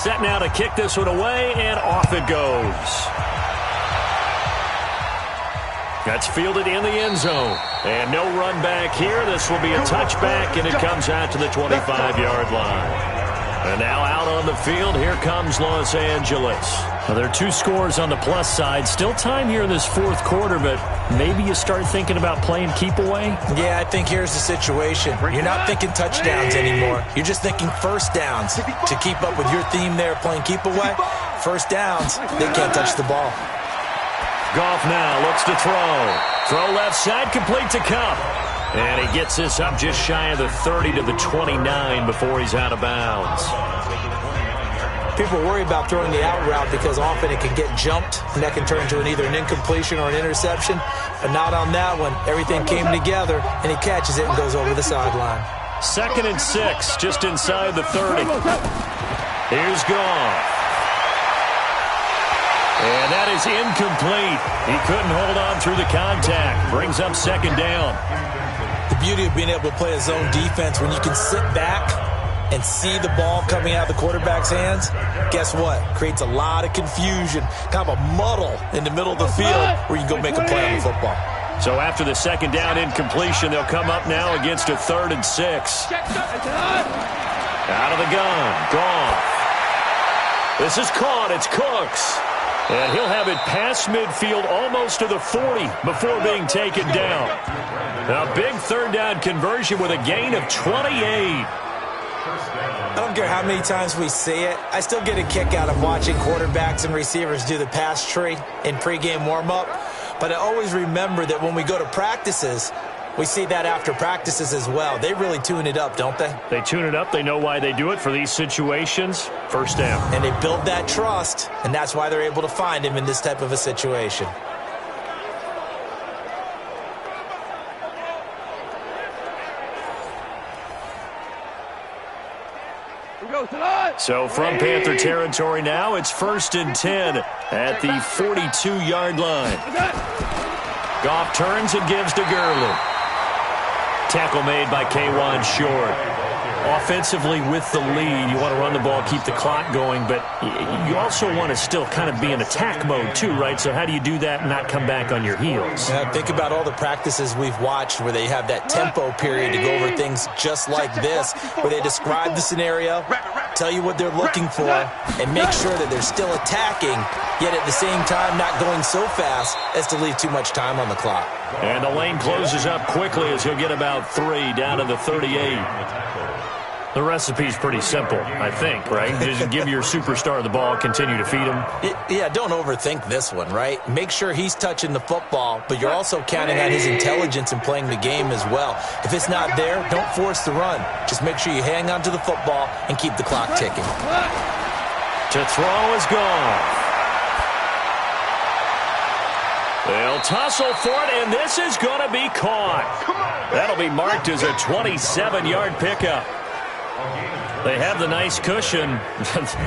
Set now to kick this one away, and off it goes. That's fielded in the end zone. And no run back here. This will be a touchback, and it comes out to the 25-yard line. And now out on the field, here comes Los Angeles. Well, there are 2 scores on the plus side. Still time here in this 4th quarter, but maybe you start thinking about playing keep away? Yeah, I think here's the situation. You're not thinking touchdowns anymore. You're just thinking first downs. To keep up with your theme there, playing keep away, first downs, they can't touch the ball. Goff now looks to throw. Throw left side, complete to Cup. And he gets this up just shy of the 30 to the 29 before he's out of bounds. People worry about throwing the out route because often it can get jumped, and that can turn into either an incompletion or an interception. But not on that one. Everything came together, and he catches it and goes over the sideline. 2nd and 6, just inside the 30. Here's Goff. And that is incomplete. He couldn't hold on through the contact. Brings up 2nd down. The beauty of being able to play a zone defense when you can sit back and see the ball coming out of the quarterback's hands, guess what? Creates a lot of confusion, kind of a muddle in the middle of the field where you can go make a play on the football. So after the 2nd down incompletion, they'll come up now against a 3rd and 6. Out of the gun, Goff. This is caught, it's Cooks. And he'll have it past midfield almost to the 40 before being taken down. A big 3rd down conversion with a gain of 28. I don't care how many times we see it. I still get a kick out of watching quarterbacks and receivers do the pass tree in pregame warm-up. But I always remember that when we go to practices, we see that after practices as well. They really tune it up, don't they? They tune it up. They know why they do it for these situations. First down. And they build that trust, and that's why they're able to find him in this type of a situation. So from Panther territory now, it's 1st and 10 at the 42-yard line. Goff turns and gives to Gurley. Tackle made by K'Wan Short. Offensively with the lead, you want to run the ball, keep the clock going, but you also want to still kind of be in attack mode too, right? So how do you do that and not come back on your heels? Yeah, think about all the practices we've watched where they have that tempo period to go over things just like this, where they describe the scenario, tell you what they're looking for, and make sure that they're still attacking, yet at the same time not going so fast as to leave too much time on the clock. And the lane closes up quickly as he'll get about 3 down to the 38. The recipe's pretty simple, I think, right? Just give your superstar the ball, continue to feed him. Yeah, don't overthink this one, right? Make sure he's touching the football, but you're also counting on his intelligence in playing the game as well. If it's not there, don't force the run. Just make sure you hang on to the football and keep the clock ticking. To throw is gone. They'll tussle for it, and this is going to be caught. That'll be marked as a 27-yard pickup. They have the nice cushion.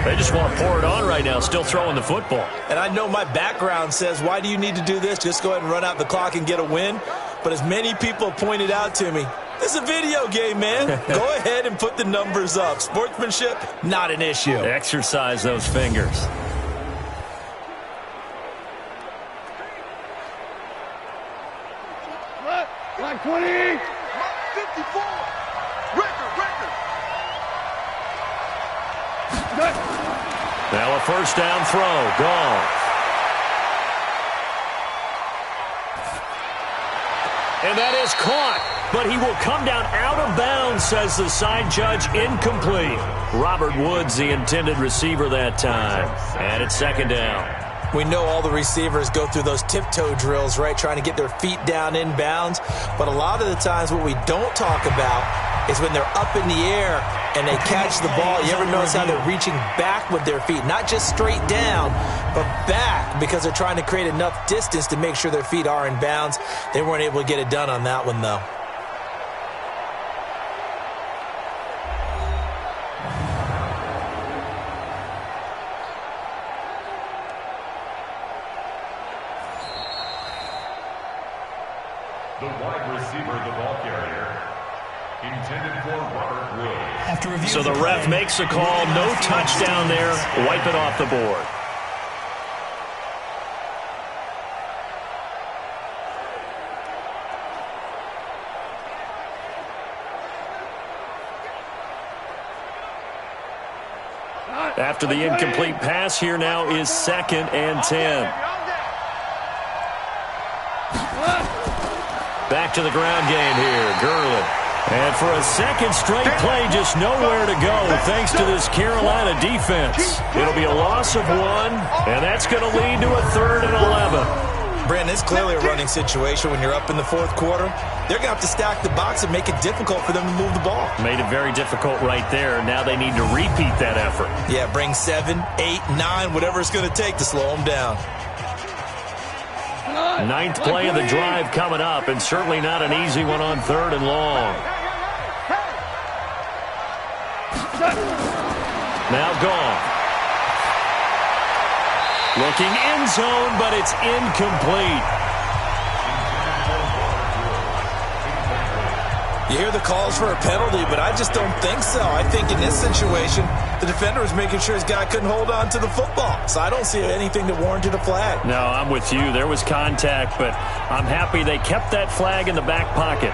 They just want to pour it on right now, still throwing the football. And I know my background says, why do you need to do this? Just go ahead and run out the clock and get a win. But as many people pointed out to me, this is a video game, man. Go ahead and put the numbers up. Sportsmanship, not an issue. Exercise those fingers. Like 20. 54. Record. Now a first down throw. Gone. And that is caught. But he will come down out of bounds, says the side judge. Incomplete. Robert Woods, the intended receiver that time. And it's second down. We know all the receivers go through those tiptoe drills, right, trying to get their feet down inbounds. But a lot of the times what we don't talk about is when they're up in the air and they catch the ball. You ever notice how they're reaching back with their feet? Not just straight down, but back, because they're trying to create enough distance to make sure their feet are in bounds. They weren't able to get it done on that one, though. The wide receiver, the ball carrier, intended for Robert Woods. After review So the ref makes a call. No touchdown there. Wipe it off the board. After the incomplete pass, here now is 2nd and 10. Back to the ground game here. Gurley. And for a second straight play, just nowhere to go thanks to this Carolina defense. It'll be a loss of 1, and that's going to lead to a 3rd and 11. Brandon, it's clearly a running situation when you're up in the 4th quarter. They're going to have to stack the box and make it difficult for them to move the ball. Made it very difficult right there. Now they need to repeat that effort. Yeah, bring 7, 8, 9, whatever it's going to take to slow them down. 9th play of the drive coming up, and certainly not an easy one on 3rd and long. Now gone. Looking end zone, but it's incomplete. You hear the calls for a penalty, but I just don't think so. I think in this situation, the defender was making sure his guy couldn't hold on to the football. So I don't see anything that warranted a flag. No, I'm with you. There was contact, but I'm happy they kept that flag in the back pocket.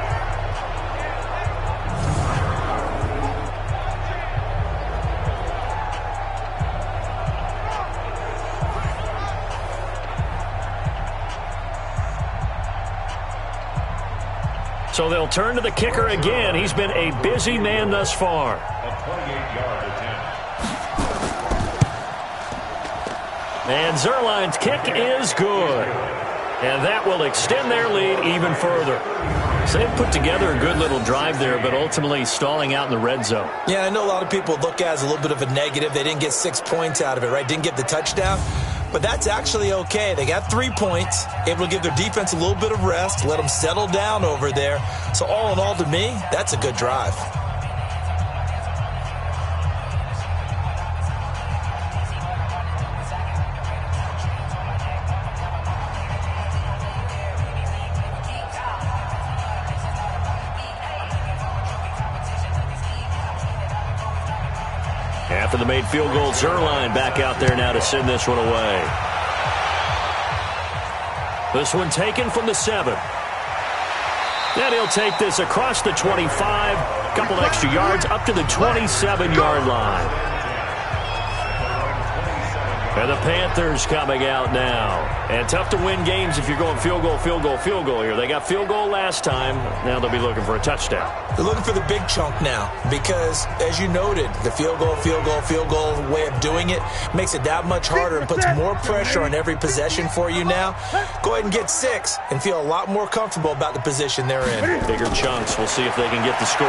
So they'll turn to the kicker again. He's been a busy man thus far. A 28-yard attempt. And Zerline's kick is good. And that will extend their lead even further. So they've put together a good little drive there, but ultimately stalling out in the red zone. Yeah, I know a lot of people look at it as a little bit of a negative. They didn't get 6 points out of it, right? Didn't get the touchdown. But that's actually okay. They got 3 points, able to give their defense a little bit of rest, let them settle down over there. So all in all, to me, that's a good drive. After the made field goal, Zerline back out there now to send this one away. This one taken from the 7. Then he'll take this across the 25, a couple extra yards up to the 27-yard line. And the Panthers coming out now. And tough to win games if you're going field goal, field goal, field goal here. They got field goal last time. Now they'll be looking for a touchdown. They're looking for the big chunk now because, as you noted, the field goal way of doing it makes it that much harder and puts more pressure on every possession for you now. Go ahead and get 6 and feel a lot more comfortable about the position they're in. Bigger chunks. We'll see if they can get the score.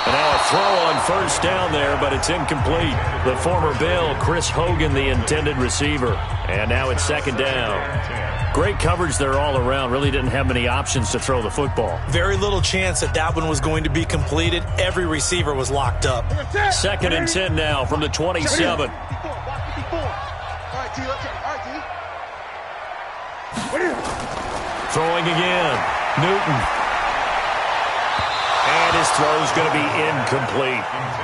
And now a throw on first down there, but it's incomplete. The former Bill, Chris Hogan, the intended receiver. And now it's second down. Great coverage there all around. Really didn't have many options to throw the football. Very little chance that one was going to be completed. Every receiver was locked up. Second and 10 now from the 27. Throwing again. Newton. And his throw's going to be incomplete.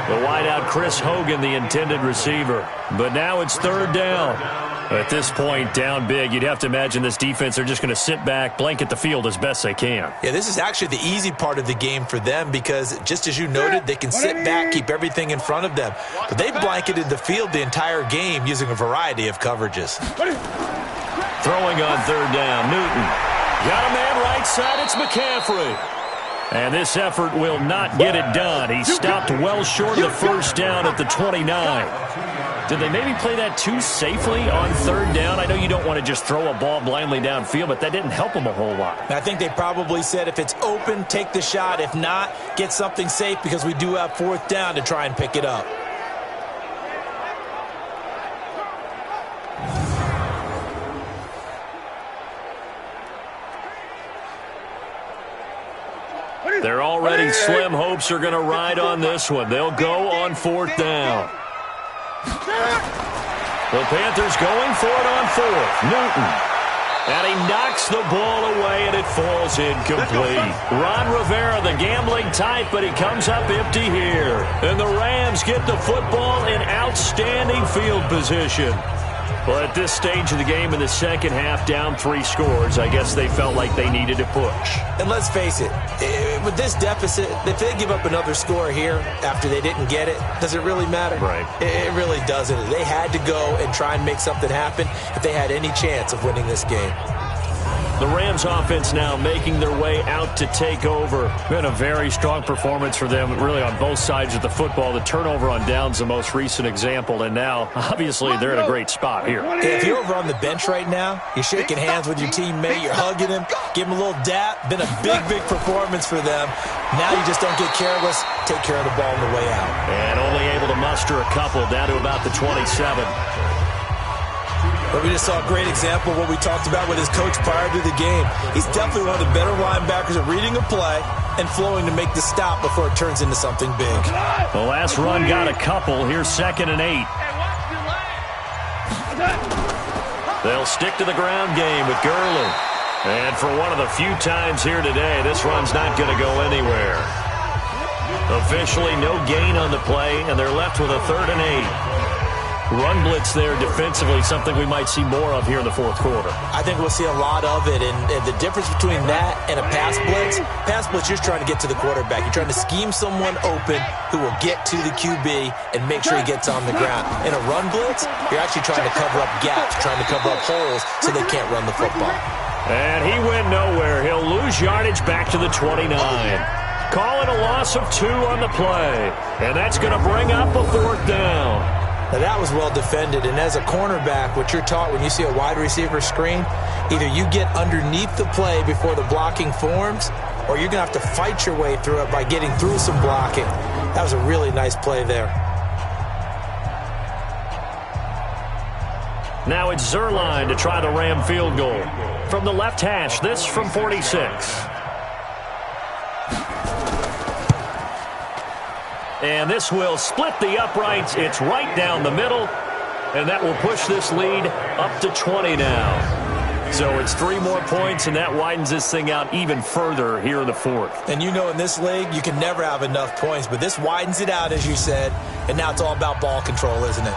The wideout, Chris Hogan, the intended receiver. But now it's third down. At this point, down big, you'd have to imagine this defense are just going to sit back, blanket the field as best they can. Yeah, this is actually the easy part of the game for them because, just as you noted, they can sit back, keep everything in front of them. But they blanketed the field the entire game using a variety of coverages. Throwing on third down, Newton. Got a man right side, it's McCaffrey. And this effort will not get it done. He stopped well short of the first down at the 29. Did they maybe play that too safely on third down? I know you don't want to just throw a ball blindly downfield, but that didn't help them a whole lot. I think they probably said if it's open, take the shot. If not, get something safe because we do have fourth down to try and pick it up. They're already slim hopes are going to ride on this one. They'll go on fourth down. The Panthers going for it on fourth. Newton. And he knocks the ball away, and it falls incomplete. Ron Rivera, the gambling type, but he comes up empty here. And the Rams get the football in outstanding field position. Well, at this stage of the game in the second half, down 3 scores, I guess they felt like they needed to push. And let's face it, with this deficit, if they give up another score here after they didn't get it, does it really matter? Right. It really doesn't. They had to go and try and make something happen if they had any chance of winning this game. The Rams offense now making their way out to take over. Been a very strong performance for them, really on both sides of the football. The turnover on downs, the most recent example, and now, obviously, they're in a great spot here. If you're over on the bench right now, you're shaking hands with your teammate, you're hugging him, give him a little dap. Been a big, big performance for them. Now you just don't get careless, take care of the ball on the way out. And only able to muster a couple down to about the 27. But we just saw a great example of what we talked about with his coach prior to the game. He's definitely one of the better linebackers at reading a play and flowing to make the stop before it turns into something big. The last run got a couple. Here's 2nd and 8. They'll stick to the ground game with Gurley. And for one of the few times here today, this run's not going to go anywhere. Officially no gain on the play, and they're left with a 3rd and 8. Run blitz there defensively, something we might see more of here in the fourth quarter. I think we'll see a lot of it, and the difference between that and a pass blitz, you're just trying to get to the quarterback. You're trying to scheme someone open who will get to the QB and make sure he gets on the ground. In a run blitz, you're actually trying to cover up gaps, trying to cover up holes so they can't run the football. And he went nowhere. He'll lose yardage back to the 29. Call it a loss of 2 on the play, and that's going to bring up a 4th down. Now, that was well defended, and as a cornerback, what you're taught when you see a wide receiver screen, either you get underneath the play before the blocking forms, or you're going to have to fight your way through it by getting through some blocking. That was a really nice play there. Now it's Zerline to try the Ram field goal. From the left hash, this from 46. And this will split the uprights. It's right down the middle. And that will push this lead up to 20 now. So it's 3 more points, and that widens this thing out even further here in the fourth. And you know in this league, you can never have enough points. But this widens it out, as you said. And now it's all about ball control, isn't it?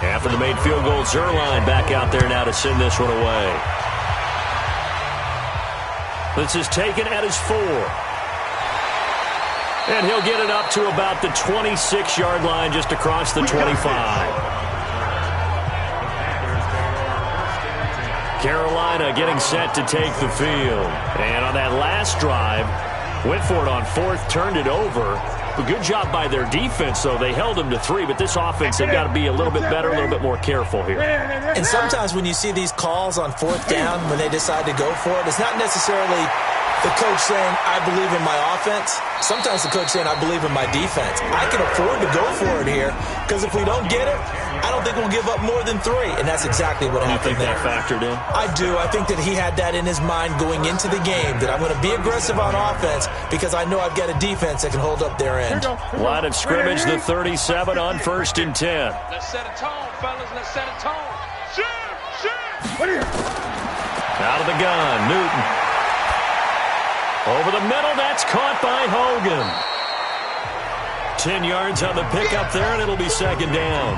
After the made field goal, Zerline back out there now to send this one away. This is taken at his 4. And he'll get it up to about the 26-yard line just across the 25. Carolina getting set to take the field. And on that last drive, went for it on fourth, turned it over. A good job by their defense, though. They held them to 3, but this offense, they've got to be a little bit better, a little bit more careful here. And sometimes when you see these calls on fourth down, when they decide to go for it, it's not necessarily the coach saying, I believe in my offense. Sometimes the coach saying, I believe in my defense. I can afford to go for it here because if we don't get it, I don't think we'll give up more than 3. And that's exactly what happened there. You think that factored in? I do. I think that he had that in his mind going into the game, that I'm going to be aggressive on offense because I know I've got a defense that can hold up their end. Line of scrimmage, the 37 on 1st and 10. Let's set a tone, fellas. Let's set a tone. Shoot! Out of the gun, Newton. Over the middle, that's caught by Hogan. 10 yards on the pickup there, and it'll be 2nd down.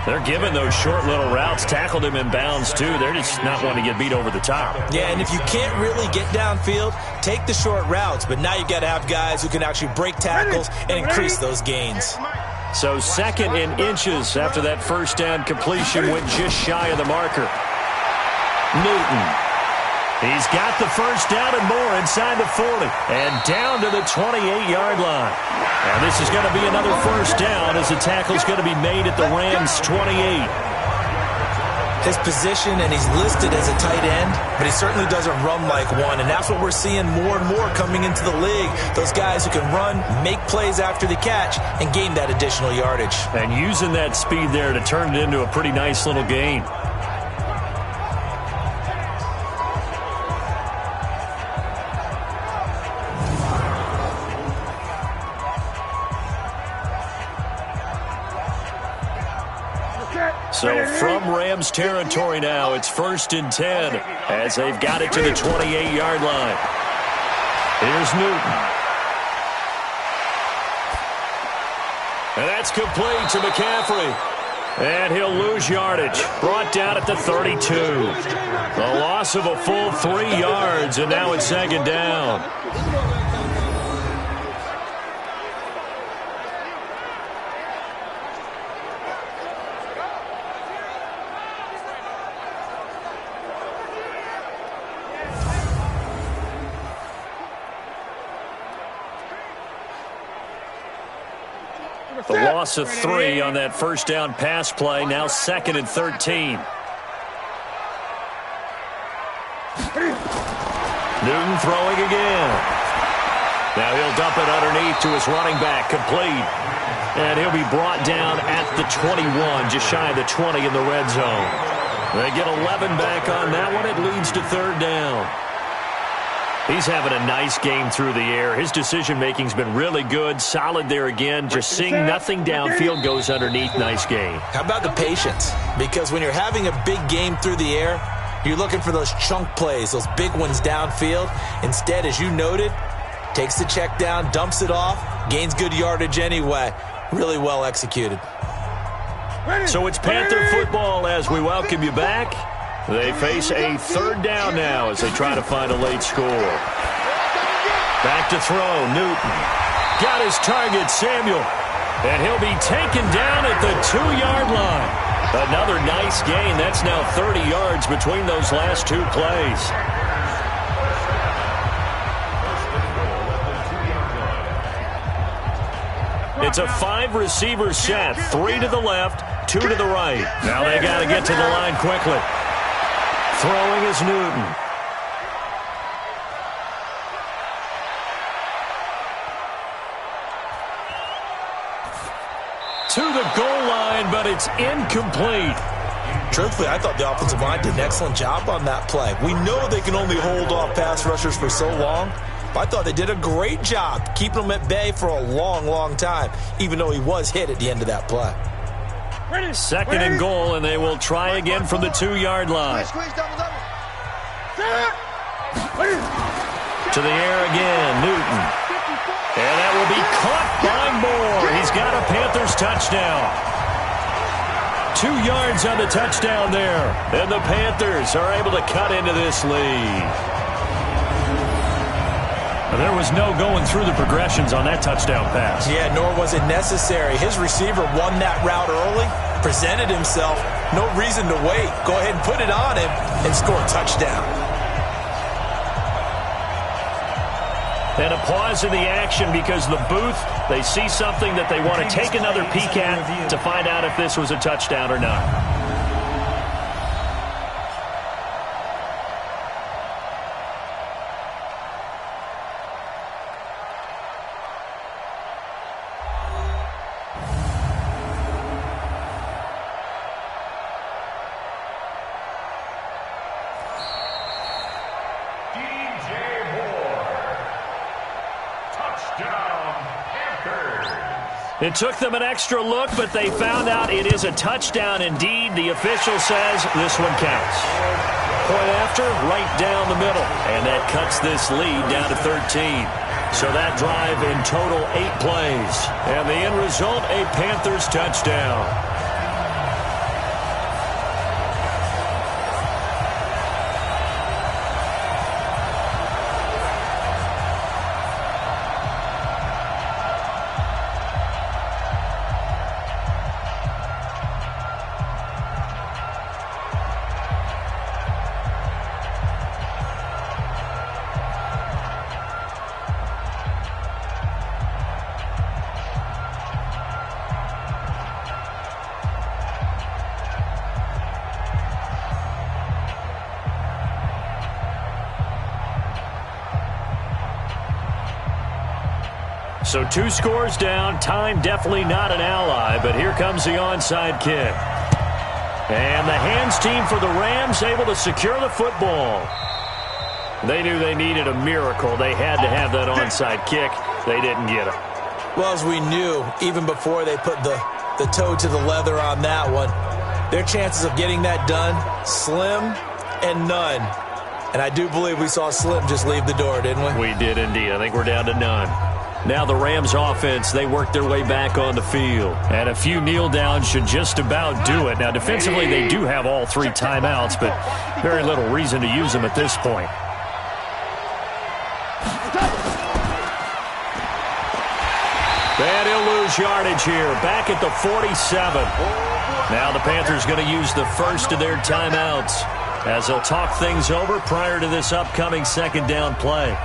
They're giving those short little routes. Tackled him in bounds, too. They're just not wanting to get beat over the top. Yeah, and if you can't really get downfield, take the short routes. But now you've got to have guys who can actually break tackles and increase those gains. So 2nd and inches after that first down completion went just shy of the marker. Newton. He's got the first down and more inside the 40 and down to the 28-yard line. And this is going to be another first down as the tackle's going to be made at the Rams' 28. His position, and he's listed as a tight end, but he certainly doesn't run like one, and that's what we're seeing more and more coming into the league. Those guys who can run, make plays after the catch, and gain that additional yardage. And using that speed there to turn it into a pretty nice little gain. So from Rams territory now, it's 1st and 10 as they've got it to the 28-yard line. Here's Newton. And that's complete to McCaffrey. And he'll lose yardage. Brought down at the 32. The loss of a full 3 yards, and now it's 2nd down. The loss of 3 on that first down pass play. Now 2nd and 13. Newton throwing again. Now he'll dump it underneath to his running back. Complete. And he'll be brought down at the 21, just shy of the 20 in the red zone. They get 11 back on that one. It leads to 3rd down. He's having a nice game through the air. His decision-making's been really good. Solid there again. Just seeing nothing downfield, goes underneath. Nice game. How about the patience? Because when you're having a big game through the air, you're looking for those chunk plays, those big ones downfield. Instead, as you noted, takes the check down, dumps it off, gains good yardage anyway. Really well executed. So it's Panther football as we welcome you back. They face a 3rd down now as they try to find a late score. Back to throw, Newton. Got his target, Samuel. And he'll be taken down at the 2-yard line. Another nice gain. That's now 30 yards between those last 2 plays. It's a 5-receiver set. 3 to the left, 2 to the right. Now they got to get to the line quickly. Throwing is Newton. To the goal line, but it's incomplete. Truthfully, I thought the offensive line did an excellent job on that play. We know they can only hold off pass rushers for so long, but I thought they did a great job keeping them at bay for a long, long time, even though he was hit at the end of that play. 2nd and goal, and they will try again from the 2-yard line. To the air again, Newton. And that will be caught by Moore. He's got a Panthers touchdown. 2 yards on the touchdown there. And the Panthers are able to cut into this lead. There was no going through the progressions on that touchdown pass. Yeah, nor was it necessary. His receiver won that route early, presented himself. No reason to wait. Go ahead and put it on him and score a touchdown. And a pause in the action because the booth, they see something that they want to take another peek at to find out if this was a touchdown or not. It took them an extra look, but they found out it is a touchdown indeed. The official says this one counts. Point after, right down the middle. And that cuts this lead down to 13. So that drive in total 8 plays. And the end result, a Panthers touchdown. So 2 scores down. Time definitely not an ally, but here comes the onside kick. And the hands team for the Rams able to secure the football. They knew they needed a miracle. They had to have that onside kick. They didn't get it. Well, as we knew, even before they put the toe to the leather on that one, their chances of getting that done, slim and none. And I do believe we saw Slim just leave the door, didn't we? We did indeed. I think we're down to none. Now the Rams offense, they work their way back on the field. And a few kneel downs should just about do it. Now defensively they do have all 3 timeouts, but very little reason to use them at this point. And he'll lose yardage here. Back at the 47. Now the Panthers going to use the first of their timeouts as they'll talk things over prior to this upcoming second down play.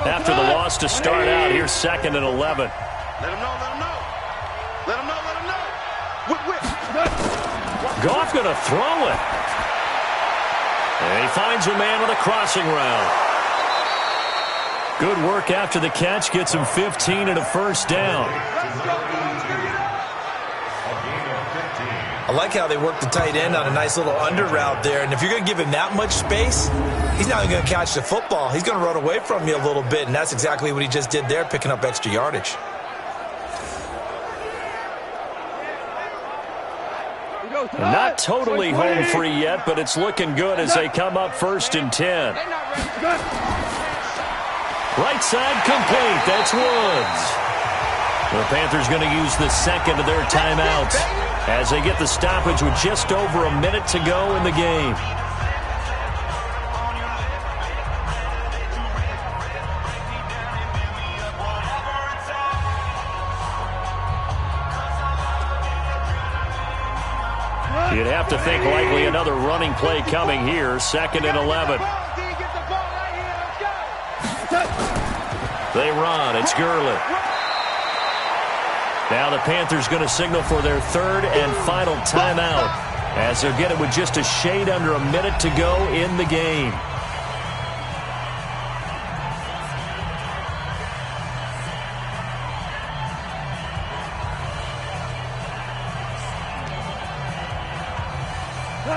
After the loss to start out, here's 2nd and 11. Let him know, let him know. Let him know, let him know. Whip. Goff going to throw it. And he finds a man with a crossing route. Good work after the catch. Gets him 15 and a first down. I like how they work the tight end on a nice little under route there. And if you're going to give him that much space, he's not even going to catch the football. He's going to run away from you a little bit, and that's exactly what he just did there, picking up extra yardage. Not totally home free yet, but it's looking good as they come up 1st and 10. Right side complete. That's Woods. The Panthers going to use the second of their timeouts as they get the stoppage with just over a minute to go in the game. You'd have to think likely another running play coming here. 2nd and 11. They run. It's Gurley. Now the Panthers going to signal for their 3rd and final timeout as they'll get it with just a shade under a minute to go in the game.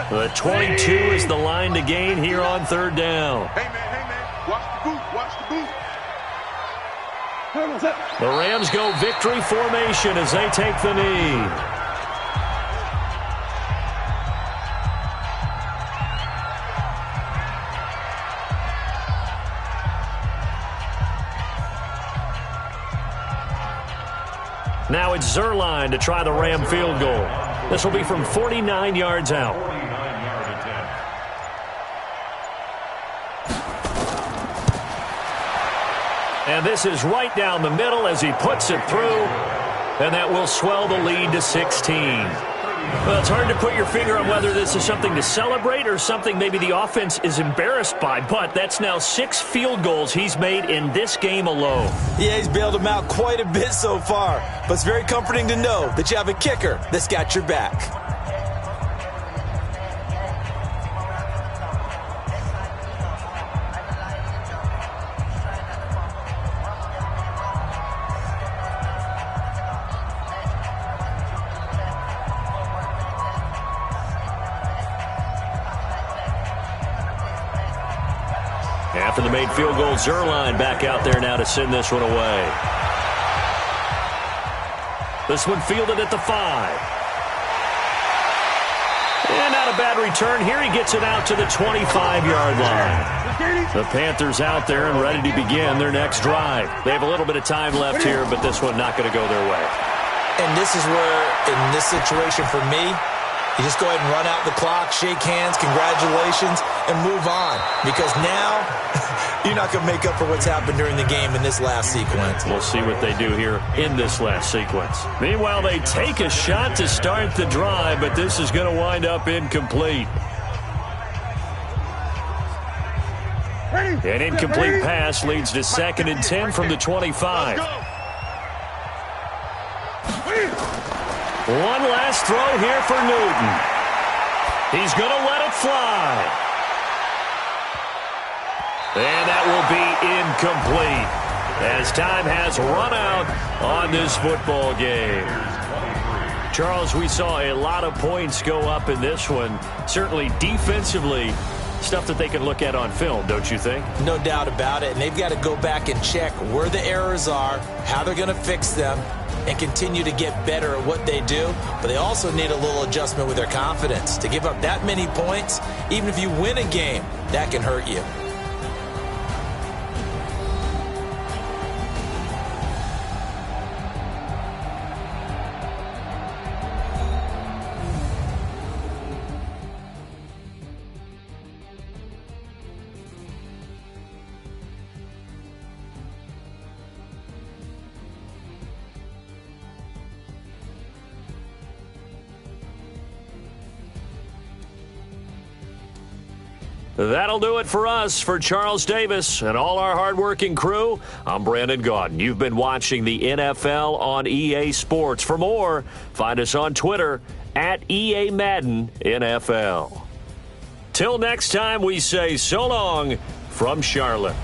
The 22 is the line to gain here on 3rd down. Hey, man, watch the boot, watch the boot. The Rams go victory formation as they take the knee. Now it's Zerline to try the Ram field goal. This will be from 49 yards out. 49-yard attempt. And this is right down the middle as he puts it through. And that will swell the lead to 16. Well, it's hard to put your finger on whether this is something to celebrate or something maybe the offense is embarrassed by. But that's now 6 field goals he's made in this game alone. Yeah, he's bailed them out quite a bit so far. But it's very comforting to know that you have a kicker that's got your back. After the made field goal, Zerline back out there now to send this one away. This one fielded at the 5. And not a bad return. Here he gets it out to the 25-yard line. The Panthers out there and ready to begin their next drive. They have a little bit of time left here, but this one not going to go their way. And this is where, in this situation for me, you just go ahead and run out the clock, shake hands, congratulations, and move on. Because now, you're not going to make up for what's happened during the game in this last sequence. We'll see what they do here in this last sequence. Meanwhile, they take a shot to start the drive, but this is going to wind up incomplete. An incomplete pass leads to 2nd and 10 from the 25. One last throw here for Newton. He's going to let it fly. And that will be incomplete as time has run out on this football game. Charles, we saw a lot of points go up in this one. Certainly defensively, stuff that they can look at on film, don't you think? No doubt about it. And they've got to go back and check where the errors are, how they're going to fix them, and continue to get better at what they do. But they also need a little adjustment with their confidence. To give up that many points, even if you win a game, that can hurt you. That'll do it for us. For Charles Davis and all our hardworking crew, I'm Brandon Gaudin. You've been watching the NFL on EA Sports. For more, find us on Twitter at EA Madden NFL. Till next time, we say so long from Charlotte.